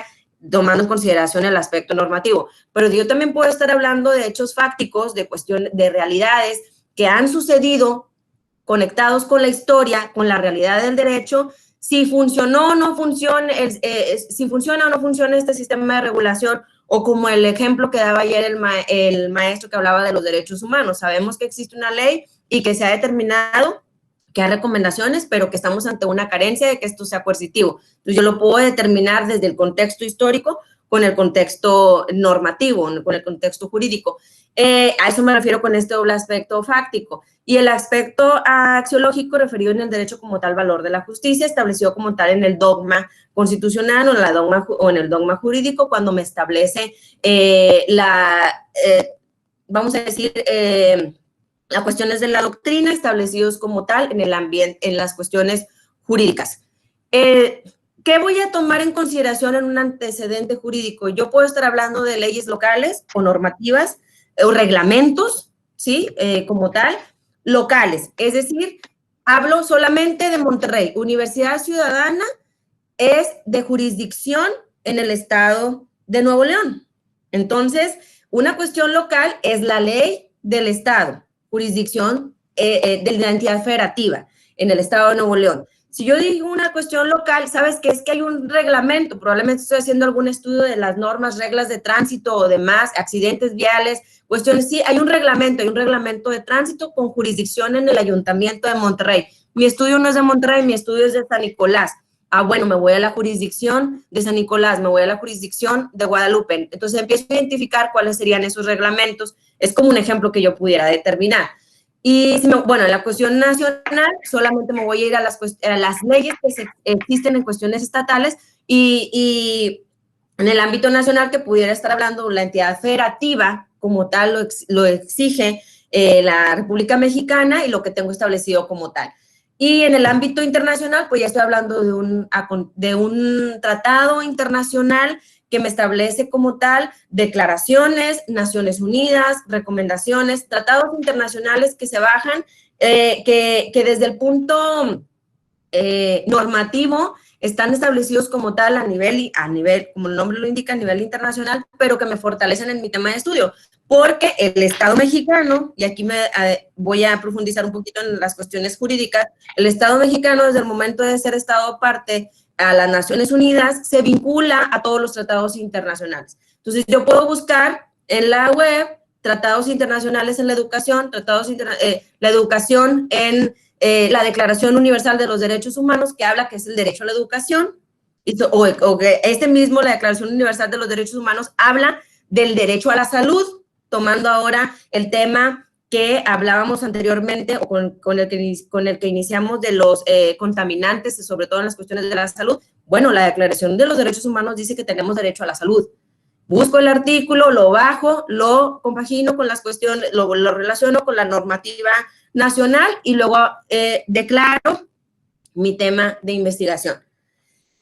tomando en consideración el aspecto normativo. Pero yo también puedo estar hablando de hechos fácticos, de cuestiones, de realidades que han sucedido conectados con la historia, con la realidad del derecho, si funcionó o no funciona, si funciona o no funciona este sistema de regulación, o como el ejemplo que daba ayer el maestro que hablaba de los derechos humanos. Sabemos que existe una ley y que se ha determinado que hay recomendaciones, pero que estamos ante una carencia de que esto sea coercitivo. Entonces, yo lo puedo determinar desde el contexto histórico con el contexto normativo, con el contexto jurídico. A eso me refiero con este doble aspecto fáctico. Y el aspecto axiológico referido en el derecho como tal valor de la justicia, establecido como tal en el dogma constitucional o en el dogma jurídico, cuando me establece vamos a decir, las cuestiones de la doctrina establecidos como tal en el ambiente, en las cuestiones jurídicas. ¿Qué voy a tomar en consideración en un antecedente jurídico? Yo puedo estar hablando de leyes locales o normativas o reglamentos, ¿sí? Como tal, locales. Es decir, hablo solamente de Monterrey. Universidad Ciudadana es de jurisdicción en el estado de Nuevo León. Entonces, una cuestión local es la ley del estado, jurisdicción de la entidad federativa en el estado de Nuevo León. Si yo digo una cuestión local, ¿sabes qué? Es que hay un reglamento, probablemente estoy haciendo algún estudio de las normas, reglas de tránsito o demás, accidentes viales, cuestiones, sí, hay un reglamento de tránsito con jurisdicción en el Ayuntamiento de Monterrey. Mi estudio no es de Monterrey, mi estudio es de San Nicolás. Ah, bueno, me voy a la jurisdicción de San Nicolás, me voy a la jurisdicción de Guadalupe. Entonces empiezo a identificar cuáles serían esos reglamentos. Es como un ejemplo que yo pudiera determinar. Y, bueno, en la cuestión nacional solamente me voy a ir a las leyes que existen en cuestiones estatales y en el ámbito nacional que pudiera estar hablando la entidad federativa como tal lo exige la República Mexicana y lo que tengo establecido como tal. Y en el ámbito internacional, pues ya estoy hablando de un tratado internacional que me establece como tal declaraciones, Naciones Unidas, recomendaciones, tratados internacionales que se bajan, que desde el punto normativo están establecidos como tal a nivel, como el nombre lo indica, a nivel internacional, pero que me fortalecen en mi tema de estudio, porque el Estado mexicano, y aquí voy a profundizar un poquito en las cuestiones jurídicas, el Estado mexicano desde el momento de ser Estado parte a las Naciones Unidas se vincula a todos los tratados internacionales. Entonces yo puedo buscar en la web tratados internacionales en la educación, la educación en la Declaración Universal de los Derechos Humanos, que habla que es el derecho a la educación, o que la Declaración Universal de los Derechos Humanos habla del derecho a la salud, tomando ahora el tema que hablábamos anteriormente o con el que iniciamos de los contaminantes, sobre todo en las cuestiones de la salud. Bueno, la Declaración de los Derechos Humanos dice que tenemos derecho a la salud. Busco el artículo, lo bajo, lo compagino con las cuestiones, lo relaciono con la normativa nacional y luego declaro mi tema de investigación.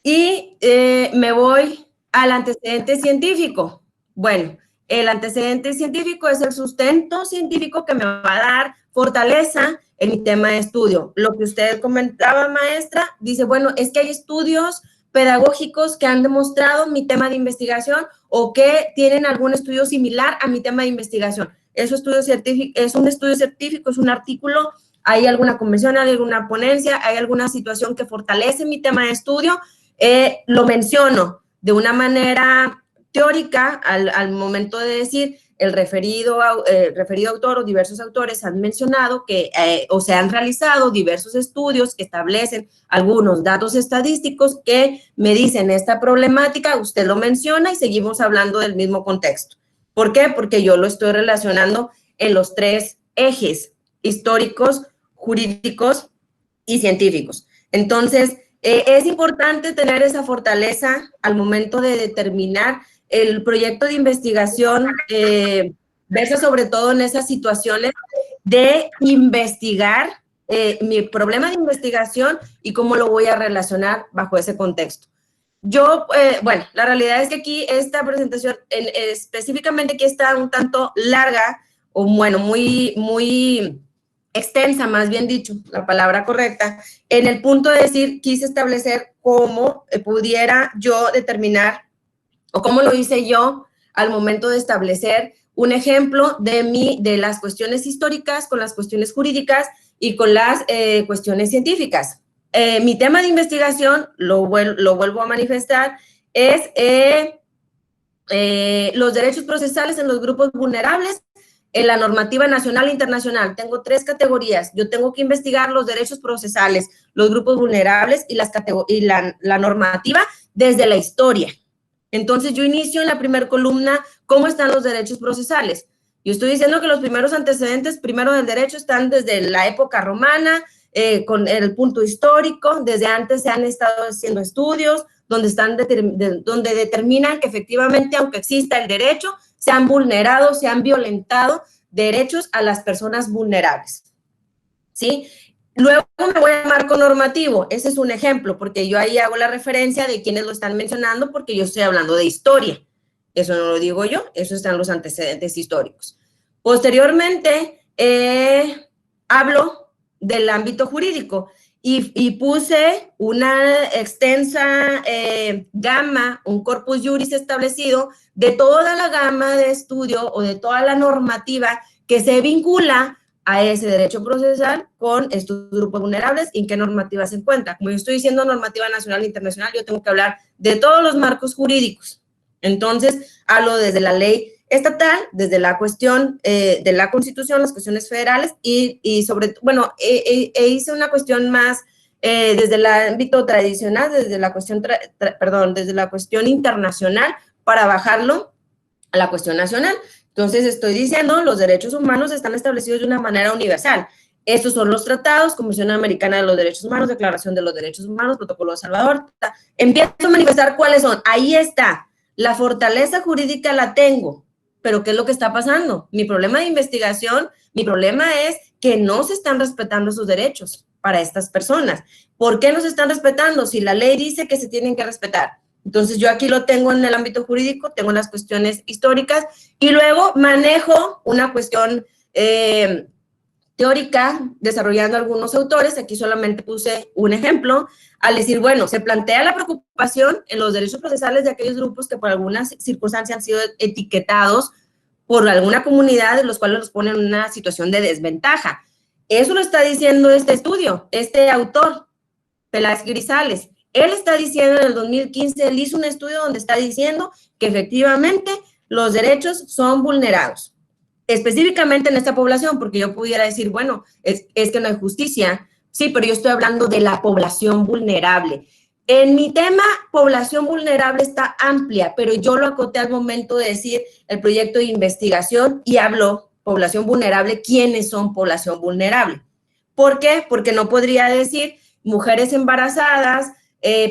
Y me voy al antecedente científico. Bueno, el antecedente científico es el sustento científico que me va a dar fortaleza en mi tema de estudio. Lo que usted comentaba, maestra, dice, bueno, es que hay estudios pedagógicos que han demostrado mi tema de investigación o que tienen algún estudio similar a mi tema de investigación. Es un estudio científico, es un artículo, hay alguna convención, hay alguna ponencia, hay alguna situación que fortalece mi tema de estudio, lo menciono de una manera teórica al momento de decir, el referido autor o diversos autores han mencionado que, o se han realizado diversos estudios que establecen algunos datos estadísticos que me dicen esta problemática, usted lo menciona y seguimos hablando del mismo contexto. ¿Por qué? Porque yo lo estoy relacionando en los tres ejes históricos, jurídicos y científicos. Entonces, es importante tener esa fortaleza al momento de determinar el proyecto de investigación, verse sobre todo en esas situaciones de investigar mi problema de investigación y cómo lo voy a relacionar bajo ese contexto. Yo, bueno, la realidad es que aquí esta presentación específicamente aquí está un tanto larga, o bueno, muy extensa, más bien dicho, la palabra correcta, en el punto de decir, quise establecer cómo pudiera yo determinar, o cómo lo hice yo al momento de establecer un ejemplo de las cuestiones históricas con las cuestiones jurídicas y con las cuestiones científicas. Mi tema de investigación, lo vuelvo a manifestar, es los derechos procesales en los grupos vulnerables en la normativa nacional e internacional. Tengo 3 categorías. Yo tengo que investigar los derechos procesales, los grupos vulnerables y la normativa desde la historia. Entonces, yo inicio en la primera columna cómo están los derechos procesales. Yo estoy diciendo que los primeros antecedentes, primero del derecho, están desde la época romana, con el punto histórico. Desde antes se han estado haciendo estudios donde determinan que efectivamente, aunque exista el derecho, se han vulnerado, se han violentado derechos a las personas vulnerables, ¿sí? Luego me voy al marco normativo. Ese es un ejemplo, porque yo ahí hago la referencia de quienes lo están mencionando, porque yo estoy hablando de historia. Eso no lo digo yo, eso están los antecedentes históricos. Posteriormente, hablo del ámbito jurídico y puse una extensa gama, un corpus juris establecido de toda la gama de estudio o de toda la normativa que se vincula a ese derecho procesal con estos grupos vulnerables y en qué normativa se encuentra. Como yo estoy diciendo normativa nacional e internacional, yo tengo que hablar de todos los marcos jurídicos. Entonces, hablo desde la ley estatal, desde la cuestión de la Constitución, las cuestiones federales y sobre, bueno, hice una cuestión más desde el ámbito tradicional, desde la cuestión, desde la cuestión internacional para bajarlo a la cuestión nacional. Entonces, estoy diciendo, los derechos humanos están establecidos de una manera universal. Estos son los tratados, Convención Americana de los Derechos Humanos, Declaración de los Derechos Humanos, Protocolo de Salvador. Empiezo a manifestar cuáles son. Ahí está. La fortaleza jurídica la tengo, pero ¿qué es lo que está pasando? Mi problema de investigación, mi problema es que no se están respetando sus derechos para estas personas. ¿Por qué no se están respetando? Si la ley dice que se tienen que respetar. Entonces, yo aquí lo tengo en el ámbito jurídico, tengo las cuestiones históricas y luego manejo una cuestión teórica, desarrollando algunos autores. Aquí solamente puse un ejemplo, al decir, bueno, se plantea la preocupación en los derechos procesales de aquellos grupos que por alguna circunstancia han sido etiquetados por alguna comunidad, de los cuales los ponen en una situación de desventaja. Eso lo está diciendo este estudio, este autor, Peláez Grisales. Él está diciendo en el 2015, él hizo un estudio donde está diciendo que efectivamente los derechos son vulnerados. Específicamente en esta población, porque yo pudiera decir, bueno, es que no hay justicia. Sí, pero yo estoy hablando de la población vulnerable. En mi tema, población vulnerable está amplia, pero yo lo acoté al momento de decir el proyecto de investigación y hablo población vulnerable, ¿quiénes son población vulnerable? ¿Por qué? Porque no podría decir mujeres embarazadas,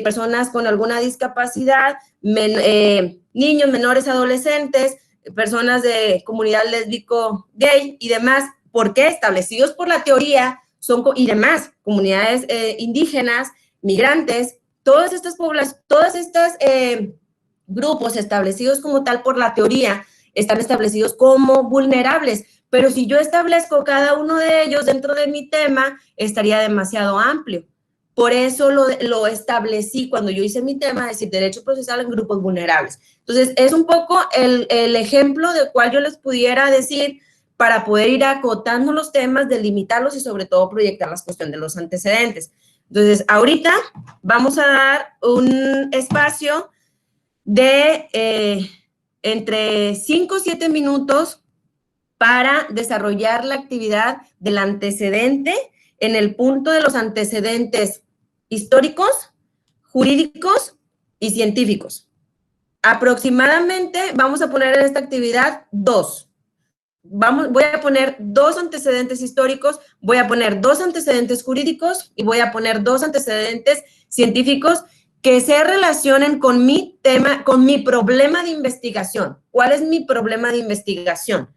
personas con alguna discapacidad, niños, menores, adolescentes, personas de comunidad lésbico, gay y demás. ¿Por qué? Establecidos por la teoría y demás, comunidades indígenas, migrantes, todas estas grupos establecidos como tal por la teoría están establecidos como vulnerables. Pero si yo establezco cada uno de ellos dentro de mi tema, estaría demasiado amplio. Por eso lo establecí cuando yo hice mi tema, es decir, derecho procesal en grupos vulnerables. Entonces, es un poco el ejemplo del cual yo les pudiera decir para poder ir acotando los temas, delimitarlos y sobre todo proyectar la cuestión de los antecedentes. Entonces, ahorita vamos a dar un espacio de entre 5 o 7 minutos para desarrollar la actividad del antecedente en el punto de los antecedentes históricos, jurídicos y científicos. Aproximadamente vamos a poner en esta actividad 2. Voy a poner 2 antecedentes históricos, voy a poner 2 antecedentes jurídicos y voy a poner 2 antecedentes científicos que se relacionen con mi tema, con mi problema de investigación. ¿Cuál es mi problema de investigación?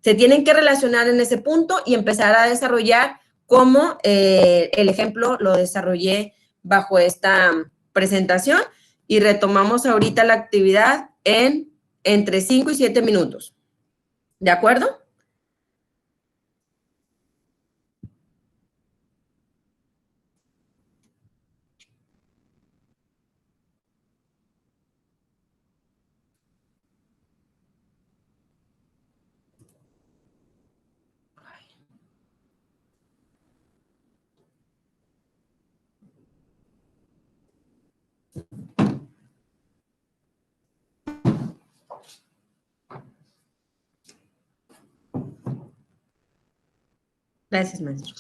Se tienen que relacionar en ese punto y empezar a desarrollar como el ejemplo lo desarrollé bajo esta presentación y retomamos ahorita la actividad en entre 5 y 7 minutos. ¿De acuerdo? Gracias, maestro.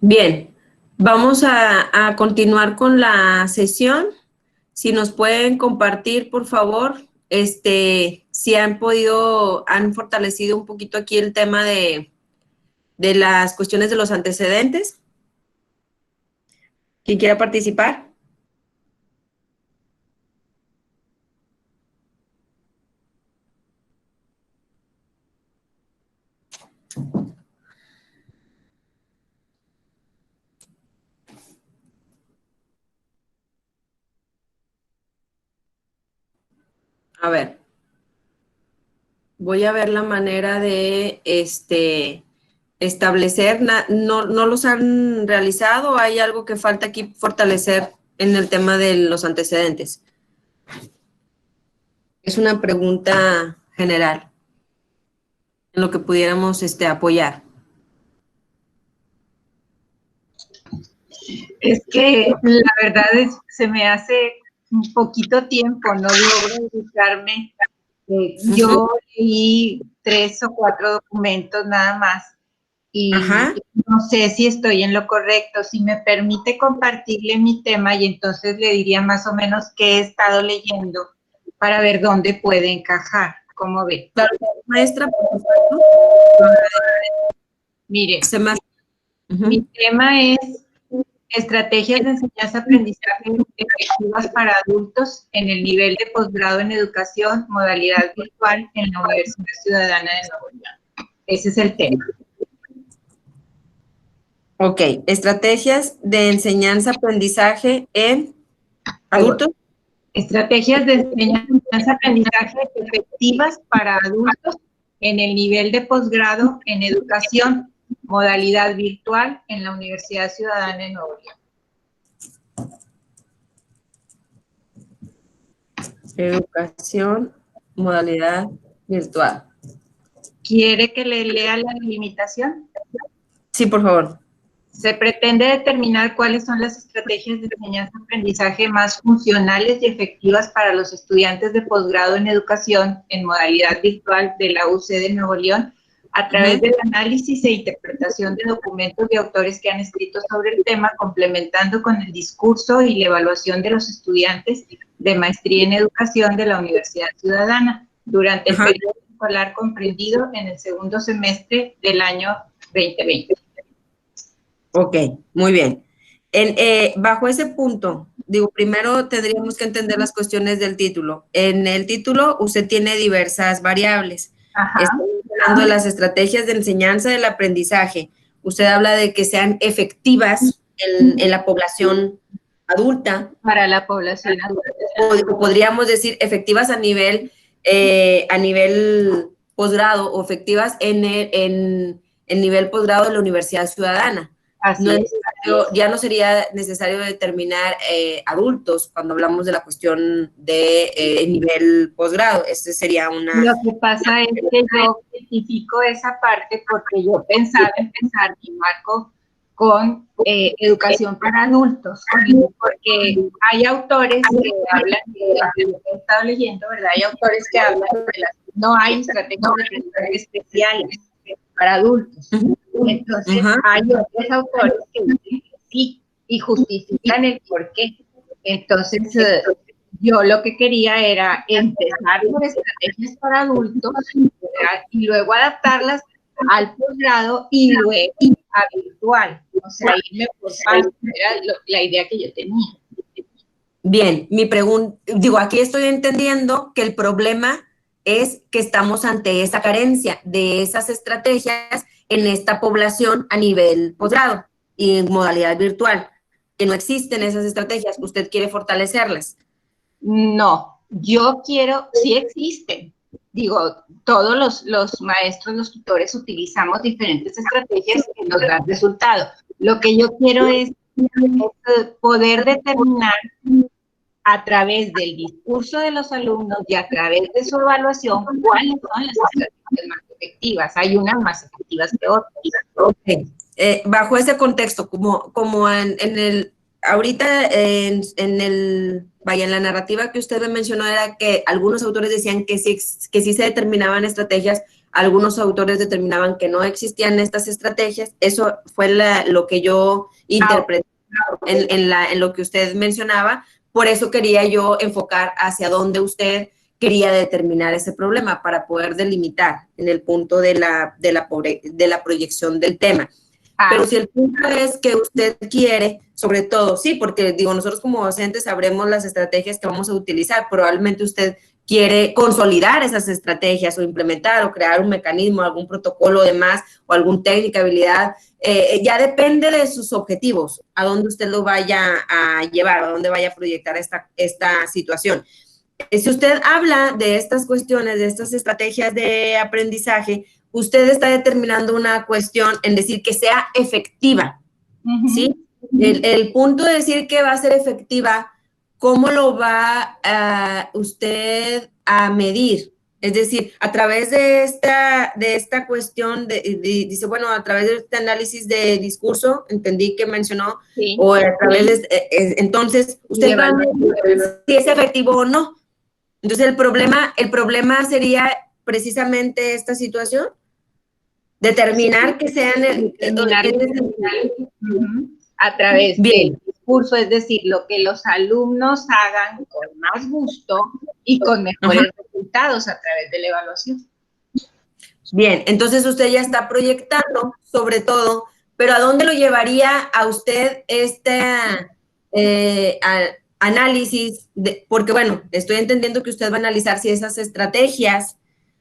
Bien, vamos a continuar con la sesión. Si nos pueden compartir, por favor, si han fortalecido un poquito aquí el tema de las cuestiones de los antecedentes. ¿Quién quiera participar? A ver, voy a ver la manera de establecer. ¿No los han realizado? ¿Hay algo que falta aquí fortalecer en el tema de los antecedentes? Es una pregunta general en lo que pudiéramos apoyar. Es que la verdad se me hace un poquito tiempo, no logro ubicarme. Yo leí 3 o 4 documentos nada más y no sé si estoy en lo correcto. Si me permite compartirle mi tema y entonces le diría más o menos qué he estado leyendo para ver dónde puede encajar. ¿Cómo ve? Claro, maestra, por favor. Mire, mi tema es estrategias de enseñanza-aprendizaje efectivas para adultos en el nivel de posgrado en educación, modalidad virtual en la Universidad Ciudadana de Nuevo León. Ese es el tema. Ok, estrategias de enseñanza-aprendizaje en adultos. Estrategias de enseñanza-aprendizaje efectivas para adultos en el nivel de posgrado en educación, modalidad virtual en la Universidad Ciudadana de Nuevo León. Educación, modalidad virtual. ¿Quiere que le lea la delimitación? Sí, por favor. Se pretende determinar cuáles son las estrategias de enseñanza-aprendizaje más funcionales y efectivas para los estudiantes de posgrado en educación en modalidad virtual de la UC de Nuevo León a través del análisis e interpretación de documentos de autores que han escrito sobre el tema, complementando con el discurso y la evaluación de los estudiantes de maestría en educación de la Universidad Ciudadana durante el periodo escolar comprendido en el segundo semestre del año 2020. Ok, muy bien. Bajo ese punto, primero tendríamos que entender las cuestiones del título. En el título usted tiene diversas variables. Estamos hablando de las estrategias de enseñanza del aprendizaje. Usted habla de que sean efectivas en la población adulta. Para la población adulta. O podríamos decir efectivas a nivel posgrado o efectivas en el nivel posgrado de la Universidad Ciudadana. Ya no sería necesario determinar adultos cuando hablamos de la cuestión de nivel posgrado. Este sería una... Lo que pasa es que yo identifico esa parte porque yo pensaba empezar mi marco con educación para adultos, porque hay autores que hablan, he estado leyendo, ¿verdad? Hay autores que hablan de no hay estrategias de aprendizaje especiales para adultos. Entonces, hay otros autores que dicen que sí y justifican el por qué. Entonces, yo lo que quería era empezar con estrategias para adultos, ¿verdad? Y luego adaptarlas al posgrado y luego a virtual. O sea, irme por partes, era la idea que yo tenía. Bien, mi pregunta, aquí estoy entendiendo que el problema es que estamos ante esa carencia de esas estrategias en esta población a nivel posgrado y en modalidad virtual, que no existen esas estrategias, usted quiere fortalecerlas. No, yo quiero, sí existen. Todos los maestros, los tutores utilizamos diferentes estrategias que nos dan resultado. Lo que yo quiero es poder determinar a través del discurso de los alumnos y a través de su evaluación cuáles son las estrategias más efectivas. Hay unas más efectivas que otras. Okay. Bajo ese contexto, como ahorita en la narrativa que usted me mencionó era que algunos autores decían que sí se determinaban estrategias algunos autores determinaban que no existían estas estrategias. Eso fue lo que yo interpreté en lo que usted mencionaba. Por eso quería yo enfocar hacia dónde usted quería determinar ese problema para poder delimitar en el punto de la proyección del tema. Pero si el punto es que usted quiere, sobre todo, sí, porque digo, nosotros como docentes sabremos las estrategias que vamos a utilizar, probablemente usted quiere consolidar esas estrategias o implementar o crear un mecanismo, algún protocolo de más o algún técnica, habilidad, ya depende de sus objetivos, a dónde usted lo vaya a llevar, a dónde vaya a proyectar esta situación. Si usted habla de estas cuestiones, de estas estrategias de aprendizaje, usted está determinando una cuestión en decir que sea efectiva, ¿sí? El punto de decir que va a ser efectiva, ¿cómo lo va usted a medir? Es decir, a través de esta cuestión, dice, bueno, a través de este análisis de discurso, entendí que mencionó, sí, o a través de, entonces, usted va a medir si es efectivo o no. Entonces, el problema sería precisamente esta situación, determinar que sean a través del discurso, es decir, lo que los alumnos hagan con más gusto y con mejores resultados a través de la evaluación. Bien, entonces usted ya está proyectando sobre todo, pero ¿a dónde lo llevaría a usted este análisis? Porque bueno, estoy entendiendo que usted va a analizar si esas estrategias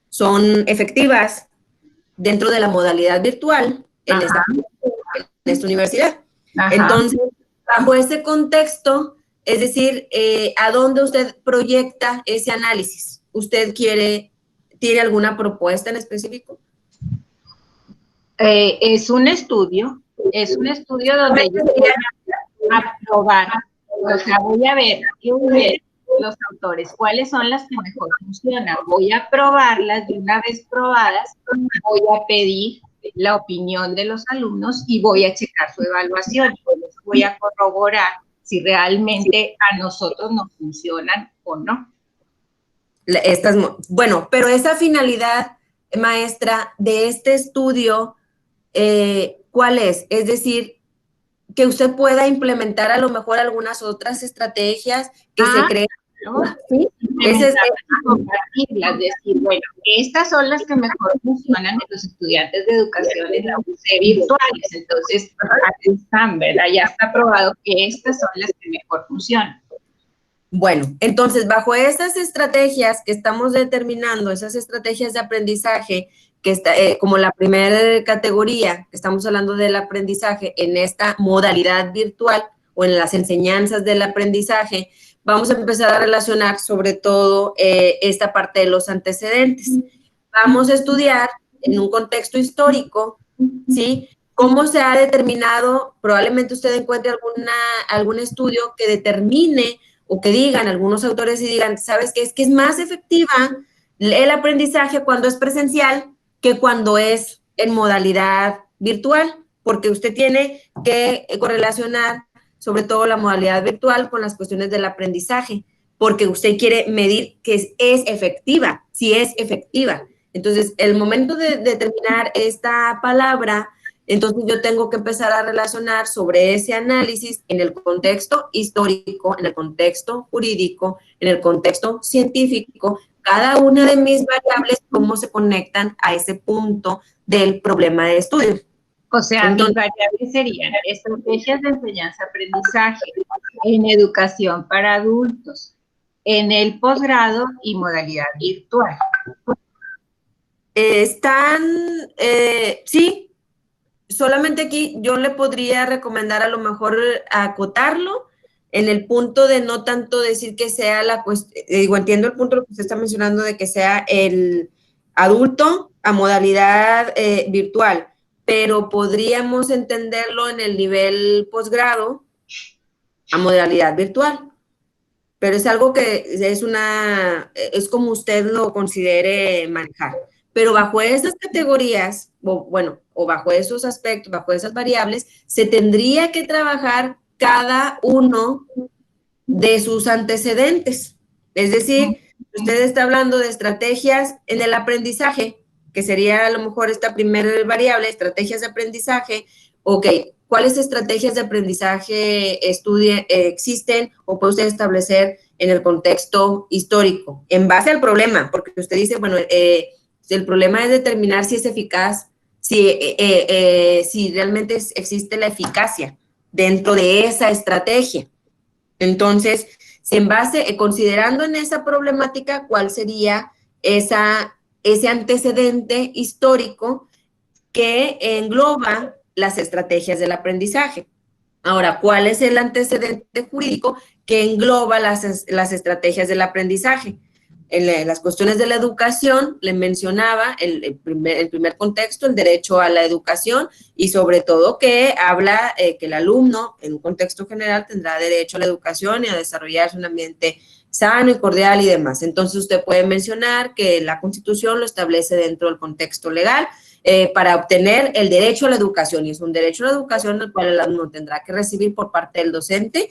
son efectivas dentro de la modalidad virtual en esta universidad. Entonces, bajo ese contexto, es decir, ¿a dónde usted proyecta ese análisis? ¿Usted tiene alguna propuesta en específico? Es un estudio donde yo voy a probar, o sea, voy a ver qué los autores, cuáles son las que mejor funcionan, voy a probarlas, y una vez probadas, voy a pedir la opinión de los alumnos y voy a checar su evaluación, voy a corroborar si realmente a nosotros nos funcionan o no. Bueno, pero esa finalidad, maestra, de este estudio, ¿cuál es? Es decir, que usted pueda implementar a lo mejor algunas otras estrategias que se creen. ¿Sí? Compartirlas, decir, bueno, estas son las que mejor funcionan en los estudiantes de educación en la UC virtuales, entonces aquí están, ¿verdad? Ya está probado que estas son las que mejor funcionan. Bueno, entonces bajo esas estrategias que estamos determinando, esas estrategias de aprendizaje, que está como la primera categoría, que estamos hablando del aprendizaje en esta modalidad virtual o en las enseñanzas del aprendizaje, vamos a empezar a relacionar sobre todo esta parte de los antecedentes. Vamos a estudiar en un contexto histórico, ¿sí? Cómo se ha determinado, probablemente usted encuentre algún estudio que determine o que digan, algunos autores y digan, ¿sabes qué? Es que es más efectiva el aprendizaje cuando es presencial que cuando es en modalidad virtual, porque usted tiene que correlacionar sobre todo la modalidad virtual con las cuestiones del aprendizaje, porque usted quiere medir que es efectiva, si es efectiva. Entonces, el momento de determinar esta palabra, entonces yo tengo que empezar a relacionar sobre ese análisis en el contexto histórico, en el contexto jurídico, en el contexto científico, cada una de mis variables, cómo se conectan a ese punto del problema de estudio. O sea, mis variables serían estrategias de enseñanza-aprendizaje en educación para adultos, en el posgrado y modalidad virtual. Sí, solamente aquí yo le podría recomendar a lo mejor acotarlo en el punto de no tanto decir que sea la cuestión, digo, entiendo el punto de lo que usted está mencionando de que sea el adulto a modalidad virtual, pero podríamos entenderlo en el nivel posgrado a modalidad virtual. Pero es algo que es como usted lo considere manejar. Pero bajo esas categorías, o bajo esos aspectos, bajo esas variables, se tendría que trabajar cada uno de sus antecedentes. Es decir, usted está hablando de estrategias en el aprendizaje, que sería a lo mejor esta primera variable, estrategias de aprendizaje. Ok, ¿cuáles estrategias de aprendizaje existen o puede usted establecer en el contexto histórico? En base al problema, porque usted dice, bueno, el problema es determinar si es eficaz, si realmente existe la eficacia dentro de esa estrategia. Entonces, si en base, considerando en esa problemática, ¿cuál sería ese antecedente histórico que engloba las estrategias del aprendizaje? Ahora, ¿cuál es el antecedente jurídico que engloba las estrategias del aprendizaje? En las cuestiones de la educación, le mencionaba el primer contexto, el derecho a la educación, y sobre todo que habla que el alumno, en un contexto general, tendrá derecho a la educación y a desarrollarse un ambiente sano y cordial y demás. Entonces, usted puede mencionar que la Constitución lo establece dentro del contexto legal, para obtener el derecho a la educación, y es un derecho a la educación el cual el alumno tendrá que recibir por parte del docente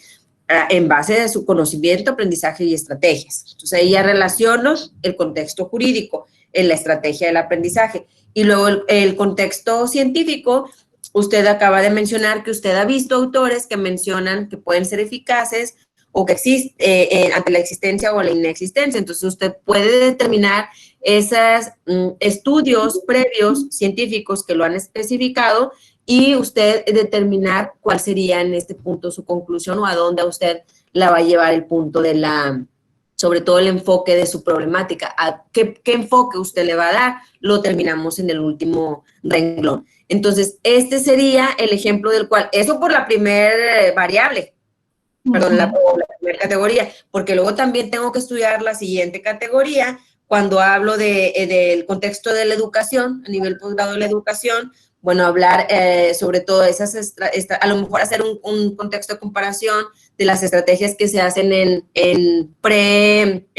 en base de su conocimiento, aprendizaje y estrategias. Entonces ahí ya relaciono el contexto jurídico en la estrategia del aprendizaje. Y luego el contexto científico, usted acaba de mencionar que usted ha visto autores que mencionan que pueden ser eficaces o que existe ante la existencia o la inexistencia. Entonces usted puede determinar esos estudios previos científicos que lo han especificado y usted determinar cuál sería en este punto su conclusión o a dónde a usted la va a llevar el punto de sobre todo el enfoque de su problemática. ¿A qué enfoque usted le va a dar? Lo terminamos en el último renglón. Entonces, este sería el ejemplo del cual, eso por la primera variable, perdón, la primera categoría, porque luego también tengo que estudiar la siguiente categoría cuando hablo del contexto de la educación, a nivel posgrado de la educación. Bueno, hablar sobre todo a lo mejor hacer un contexto de comparación de las estrategias que se hacen en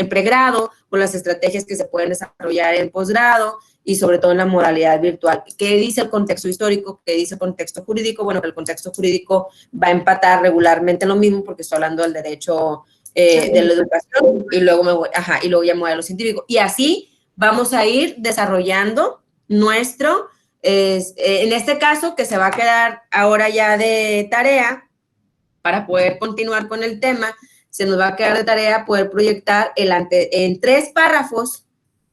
pregrado o las estrategias que se pueden desarrollar en posgrado y sobre todo en la modalidad virtual. ¿Qué dice el contexto histórico? ¿Qué dice el contexto jurídico? Bueno, que el contexto jurídico va a empatar regularmente lo mismo porque estoy hablando del derecho de la educación y luego y luego ya me voy a lo científico. Y así vamos a ir desarrollando nuestro, en este caso, que se va a quedar ahora ya de tarea para poder continuar con el tema, se nos va a quedar de tarea poder proyectar en 3 párrafos,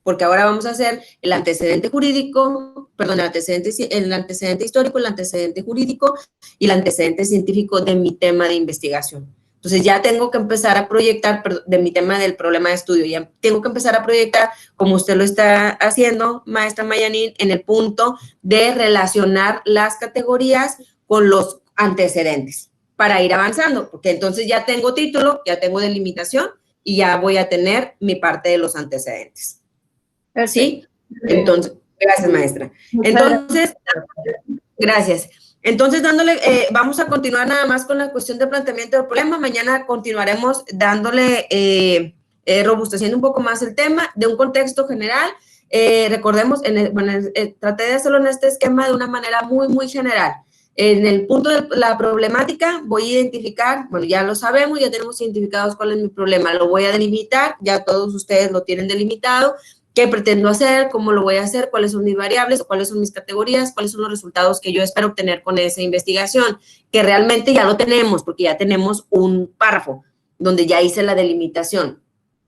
porque ahora vamos a hacer el antecedente jurídico, perdón, el antecedente histórico, el antecedente jurídico y el antecedente científico de mi tema de investigación. Entonces ya tengo que empezar a proyectar de mi tema del problema de estudio, ya tengo que empezar a proyectar, como usted lo está haciendo, maestra Mayanín, en el punto de relacionar las categorías con los antecedentes para ir avanzando, porque entonces ya tengo título, ya tengo delimitación y ya voy a tener mi parte de los antecedentes. ¿Sí? Entonces, gracias, maestra. Entonces, gracias. Entonces, vamos a continuar nada más con la cuestión del planteamiento del problema. Mañana continuaremos dándole, robusteciendo un poco más el tema de un contexto general. Recordemos, traté de hacerlo en este esquema de una manera muy, muy general. En el punto de la problemática voy a identificar, bueno, ya lo sabemos, ya tenemos identificados cuál es mi problema. Lo voy a delimitar, ya todos ustedes lo tienen delimitado. ¿Qué pretendo hacer? ¿Cómo lo voy a hacer? ¿Cuáles son mis variables? ¿Cuáles son mis categorías? ¿Cuáles son los resultados que yo espero obtener con esa investigación? Que realmente ya lo tenemos, porque ya tenemos un párrafo donde ya hice la delimitación.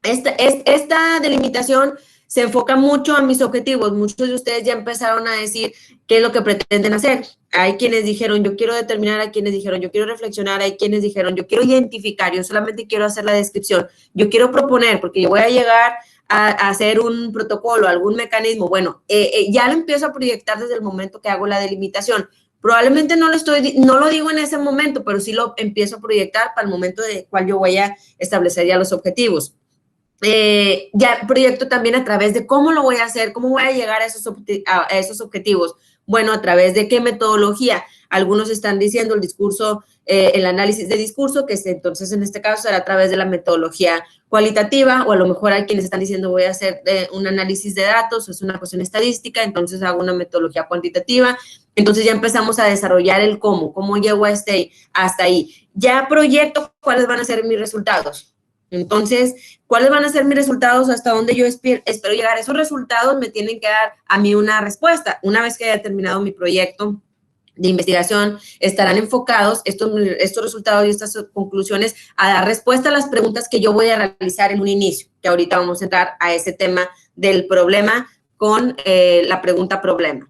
Esta delimitación se enfoca mucho a mis objetivos. Muchos de ustedes ya empezaron a decir qué es lo que pretenden hacer. Hay quienes dijeron, yo quiero determinar, hay quienes dijeron, yo quiero reflexionar, hay quienes dijeron, yo quiero identificar, yo solamente quiero hacer la descripción, yo quiero proponer, porque yo voy a llegar a hacer un protocolo, algún mecanismo. Bueno, ya lo empiezo a proyectar desde el momento que hago la delimitación. Probablemente no lo digo en ese momento, pero sí lo empiezo a proyectar para el momento de cual yo voy a establecer ya los objetivos. Ya proyecto también a través de cómo lo voy a hacer, cómo voy a llegar a esos objetivos. Bueno, a través de qué metodología. Algunos están diciendo el discurso, el análisis de discurso, que entonces en este caso será a través de la metodología cualitativa, o a lo mejor hay quienes están diciendo voy a hacer un análisis de datos, es una cuestión estadística, entonces hago una metodología cuantitativa. Entonces ya empezamos a desarrollar el cómo llego hasta ahí. Ya proyecto cuáles van a ser mis resultados. Entonces, ¿cuáles van a ser mis resultados? ¿Hasta dónde yo espero llegar? Esos resultados me tienen que dar a mí una respuesta. Una vez que haya terminado mi proyecto de investigación, estarán enfocados estos resultados y estas conclusiones a dar respuesta a las preguntas que yo voy a realizar en un inicio, que ahorita vamos a entrar a ese tema del problema con la pregunta problema.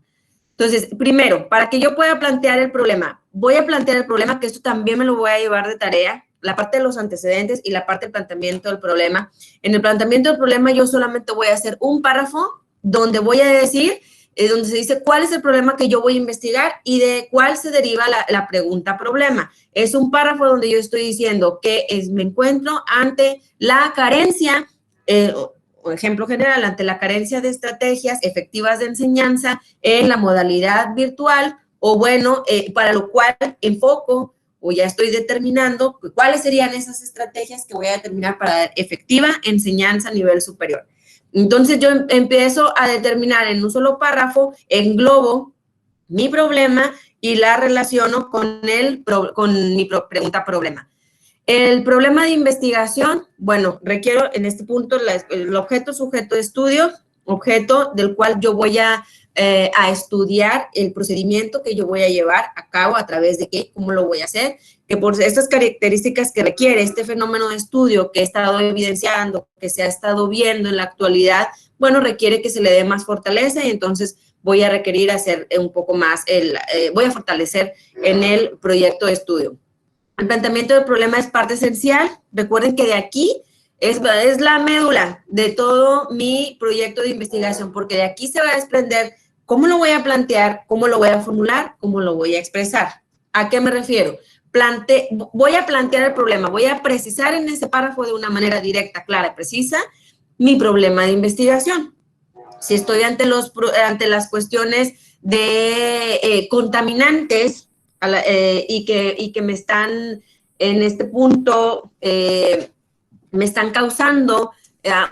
Entonces, primero, para que yo pueda plantear el problema, voy a plantear el problema, que esto también me lo voy a llevar de tarea, la parte de los antecedentes y la parte del planteamiento del problema. En el planteamiento del problema yo solamente voy a hacer un párrafo donde voy a decir, donde se dice cuál es el problema que yo voy a investigar y de cuál se deriva la pregunta problema. Es un párrafo donde yo estoy diciendo que me encuentro ante la carencia, o ejemplo general, ante la carencia de estrategias efectivas de enseñanza en la modalidad virtual, o bueno, para lo cual enfoco o ya estoy determinando cuáles serían esas estrategias que voy a determinar para dar efectiva enseñanza a nivel superior. Entonces, yo empiezo a determinar en un solo párrafo, englobo mi problema y la relaciono con mi pregunta problema. El problema de investigación, bueno, requiero en este punto el objeto, sujeto de estudio, objeto del cual yo voy a estudiar el procedimiento que yo voy a llevar a cabo, a través de qué, cómo lo voy a hacer, que por estas características que requiere este fenómeno de estudio que he estado evidenciando, que se ha estado viendo en la actualidad, bueno, requiere que se le dé más fortaleza y entonces voy a requerir hacer un poco más, voy a fortalecer en el proyecto de estudio. El planteamiento del problema es parte esencial. Recuerden que de aquí es la médula de todo mi proyecto de investigación, porque de aquí se va a desprender cómo lo voy a plantear, cómo lo voy a formular, cómo lo voy a expresar. ¿A qué me refiero? Voy a plantear el problema, voy a precisar en ese párrafo de una manera directa, clara, precisa, mi problema de investigación. Si estoy ante las cuestiones de contaminantes y que me están en este punto, me están causando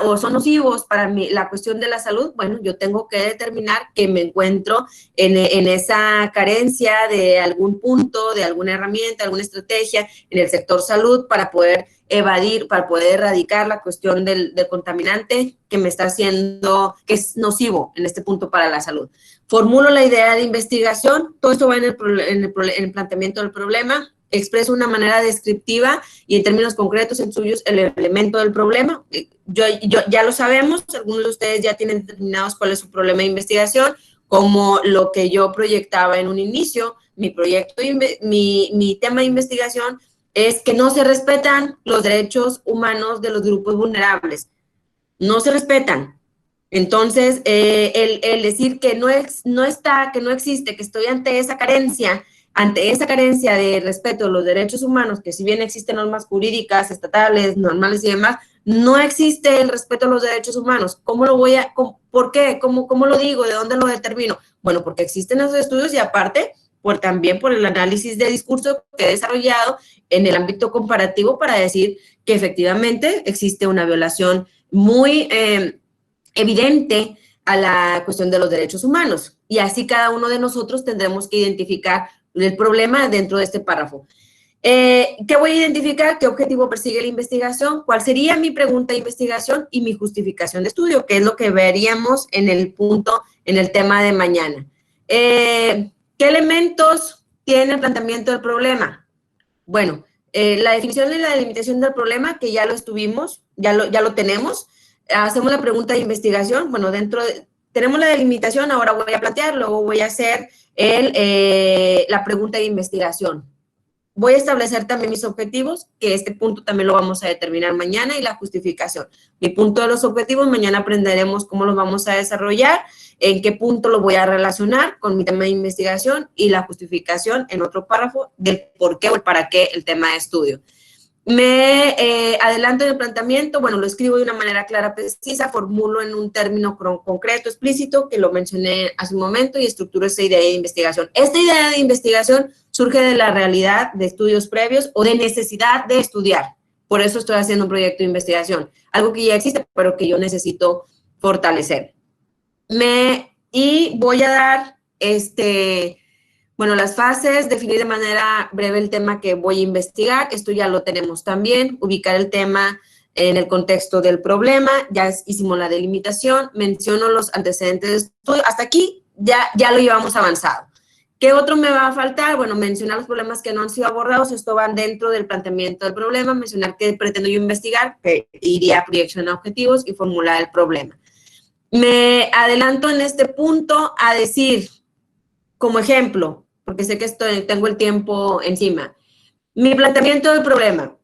o son nocivos para mí, la cuestión de la salud, bueno, yo tengo que determinar que me encuentro en esa carencia de algún punto, de alguna herramienta, alguna estrategia en el sector salud para poder evadir, para poder erradicar la cuestión del contaminante que me está haciendo, que es nocivo en este punto para la salud. Formulo la idea de investigación, todo esto va en el planteamiento del problema. Expreso una manera descriptiva y en términos concretos en suyos el elemento del problema. Yo ya lo sabemos, algunos de ustedes ya tienen determinados cuál es su problema de investigación, como lo que yo proyectaba en un inicio. Mi tema de investigación es que no se respetan los derechos humanos de los grupos vulnerables. No se respetan. Entonces, el decir que no existe, que estoy ante esa carencia de respeto a los derechos humanos, que si bien existen normas jurídicas, estatales, normales y demás, no existe el respeto a los derechos humanos. ¿Por qué? ¿Cómo lo digo? ¿De dónde lo determino? Bueno, porque existen esos estudios y aparte, también por el análisis de discurso que he desarrollado en el ámbito comparativo para decir que efectivamente existe una violación muy evidente a la cuestión de los derechos humanos. Y así cada uno de nosotros tendremos que identificar el problema dentro de este párrafo. ¿Qué voy a identificar? ¿Qué objetivo persigue la investigación? ¿Cuál sería mi pregunta de investigación y mi justificación de estudio? Que es lo que veríamos en el tema de mañana. ¿Qué elementos tiene el planteamiento del problema? Bueno, la definición y la delimitación del problema, que ya lo estuvimos, ya lo tenemos. Hacemos la pregunta de investigación. Bueno, tenemos la delimitación, ahora voy a plantear, luego voy a hacer la pregunta de investigación. Voy a establecer también mis objetivos, que este punto también lo vamos a determinar mañana, y la justificación. Mi punto de los objetivos, mañana aprenderemos cómo los vamos a desarrollar, en qué punto lo voy a relacionar con mi tema de investigación, y la justificación en otro párrafo del por qué o el para qué el tema de estudio. Me adelanto en el planteamiento, bueno, lo escribo de una manera clara, precisa, formulo en un término concreto, explícito, que lo mencioné hace un momento, y estructuro esta idea de investigación. Esta idea de investigación surge de la realidad de estudios previos o de necesidad de estudiar. Por eso estoy haciendo un proyecto de investigación, algo que ya existe, pero que yo necesito fortalecer. Y voy a dar las fases, definir de manera breve el tema que voy a investigar, esto ya lo tenemos también, ubicar el tema en el contexto del problema, ya hicimos la delimitación, menciono los antecedentes de estudio, hasta aquí ya lo llevamos avanzado. ¿Qué otro me va a faltar? Bueno, mencionar los problemas que no han sido abordados, esto va dentro del planteamiento del problema, mencionar qué pretendo yo investigar, que iría a proyección a objetivos y formular el problema. Me adelanto en este punto a decir, como ejemplo, porque sé que tengo el tiempo encima, mi planteamiento del problema,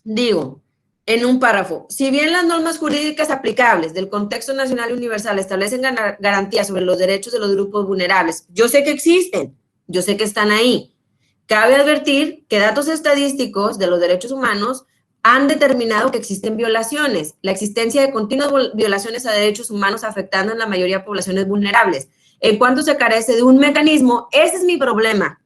digo, en un párrafo, si bien las normas jurídicas aplicables del contexto nacional y universal establecen garantías sobre los derechos de los grupos vulnerables, yo sé que existen, yo sé que están ahí. Cabe advertir que datos estadísticos de los derechos humanos han determinado que existen violaciones, la existencia de continuas violaciones a derechos humanos afectando en la mayoría de poblaciones vulnerables. En cuanto se carece de un mecanismo, ese es mi problema.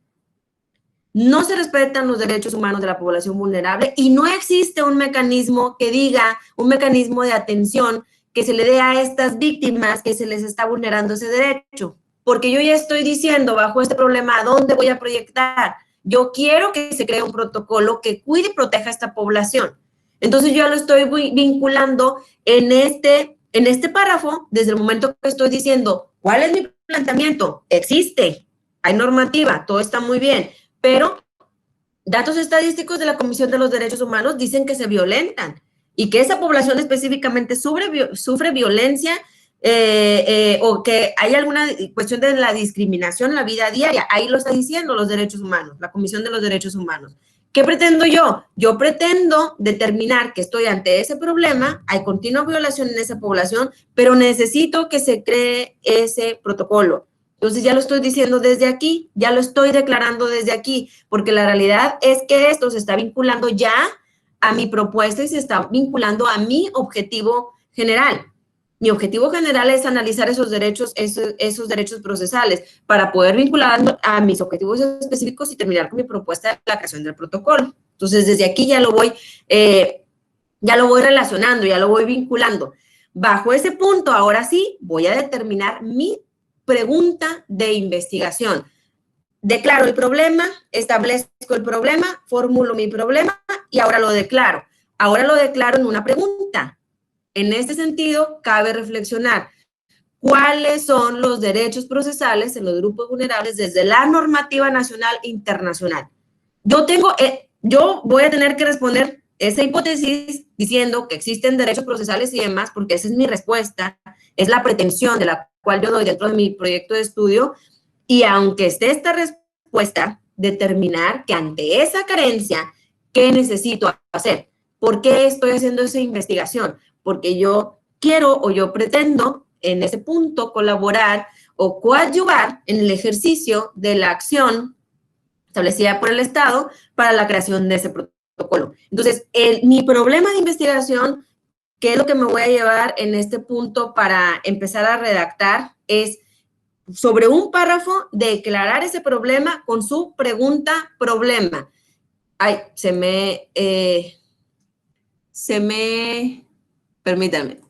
No se respetan los derechos humanos de la población vulnerable y no existe un mecanismo que diga, un mecanismo de atención que se le dé a estas víctimas que se les está vulnerando ese derecho. Porque yo ya estoy diciendo, bajo este problema, ¿a dónde voy a proyectar? Yo quiero que se cree un protocolo que cuide y proteja a esta población. Entonces yo lo estoy vinculando en este párrafo, desde el momento que estoy diciendo, ¿cuál es mi planteamiento? Existe, hay normativa, todo está muy bien, pero datos estadísticos de la Comisión de los Derechos Humanos dicen que se violentan y que esa población específicamente sufre violencia o que hay alguna cuestión de la discriminación en la vida diaria. Ahí lo está diciendo los derechos humanos, la Comisión de los Derechos Humanos. ¿Qué pretendo yo? Yo pretendo determinar que estoy ante ese problema, hay continua violación en esa población, pero necesito que se cree ese protocolo. Entonces ya lo estoy diciendo desde aquí, ya lo estoy declarando desde aquí, porque la realidad es que esto se está vinculando ya a mi propuesta y se está vinculando a mi objetivo general. Mi objetivo general es analizar esos derechos procesales para poder vincular a mis objetivos específicos y terminar con mi propuesta de la creación del protocolo. Entonces, desde aquí ya lo voy relacionando, ya lo voy vinculando. Bajo ese punto, ahora sí, voy a determinar mi pregunta de investigación. Declaro el problema, establezco el problema, formulo mi problema y ahora lo declaro. Ahora lo declaro en una pregunta. En este sentido, cabe reflexionar cuáles son los derechos procesales en los grupos vulnerables desde la normativa nacional e internacional. Yo voy a tener que responder esa hipótesis diciendo que existen derechos procesales y demás, porque esa es mi respuesta, es la pretensión de la cual yo doy dentro de mi proyecto de estudio, y aunque esté esta respuesta, determinar que ante esa carencia, ¿qué necesito hacer? ¿Por qué estoy haciendo esa investigación? Porque yo quiero o yo pretendo en ese punto colaborar o coadyuvar en el ejercicio de la acción establecida por el Estado para la creación de ese protocolo. Entonces, mi problema de investigación, que es lo que me voy a llevar en este punto para empezar a redactar, es sobre un párrafo declarar ese problema con su pregunta problema. Ay, permítanme.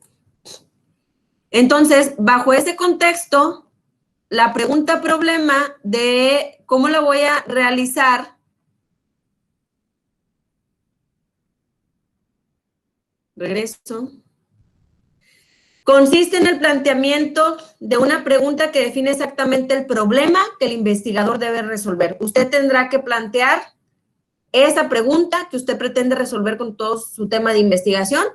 Entonces, bajo ese contexto, la pregunta problema de cómo la voy a realizar regreso, consiste en el planteamiento de una pregunta que define exactamente el problema que el investigador debe resolver. Usted tendrá que plantear esa pregunta que usted pretende resolver con todo su tema de investigación.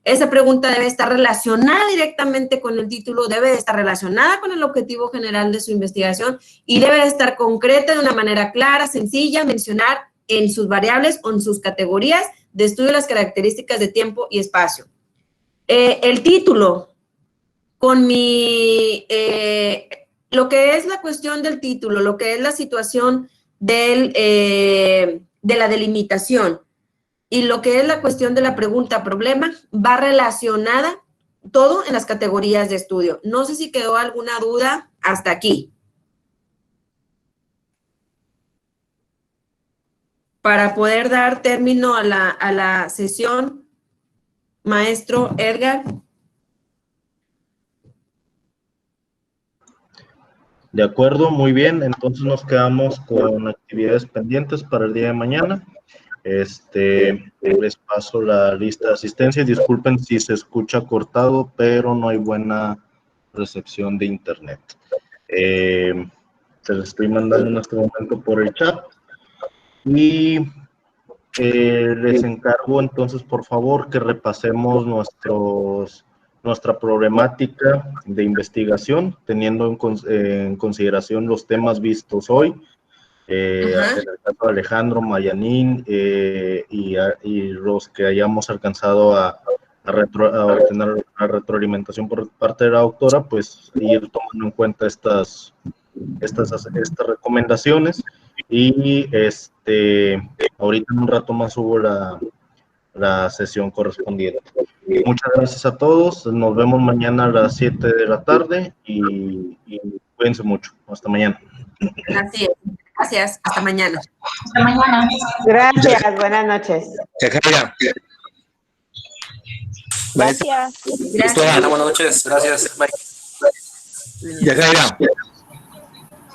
Esa pregunta debe estar relacionada directamente con el título, debe estar relacionada con el objetivo general de su investigación y debe estar concreta de una manera clara, sencilla, mencionar en sus variables o en sus categorías de estudio las características de tiempo y espacio. El título, con lo que es la cuestión del título, lo que es la situación de la delimitación y lo que es la cuestión de la pregunta problema, va relacionada todo en las categorías de estudio. No sé si quedó alguna duda hasta aquí. Para poder dar término a la sesión, maestro Edgar. De acuerdo, muy bien. Entonces nos quedamos con actividades pendientes para el día de mañana. Les paso la lista de asistencia. Disculpen si se escucha cortado, pero no hay buena recepción de internet. Se les estoy mandando en este momento por el chat. Y les encargo entonces, por favor, que repasemos nuestra problemática de investigación, teniendo en consideración los temas vistos hoy. En el caso de Alejandro, Mayanín y los que hayamos alcanzado a obtener una retroalimentación por parte de la doctora, pues ir tomando en cuenta estas recomendaciones. Y ahorita en un rato más hubo la sesión correspondiente. Muchas gracias a todos. Nos vemos mañana a las 7 de la tarde y cuídense mucho. Hasta mañana. Así es. Gracias. Hasta mañana. Hasta mañana. Gracias, buenas noches. Gracias. Gracias. Buenas noches. Gracias. Bye. Ya,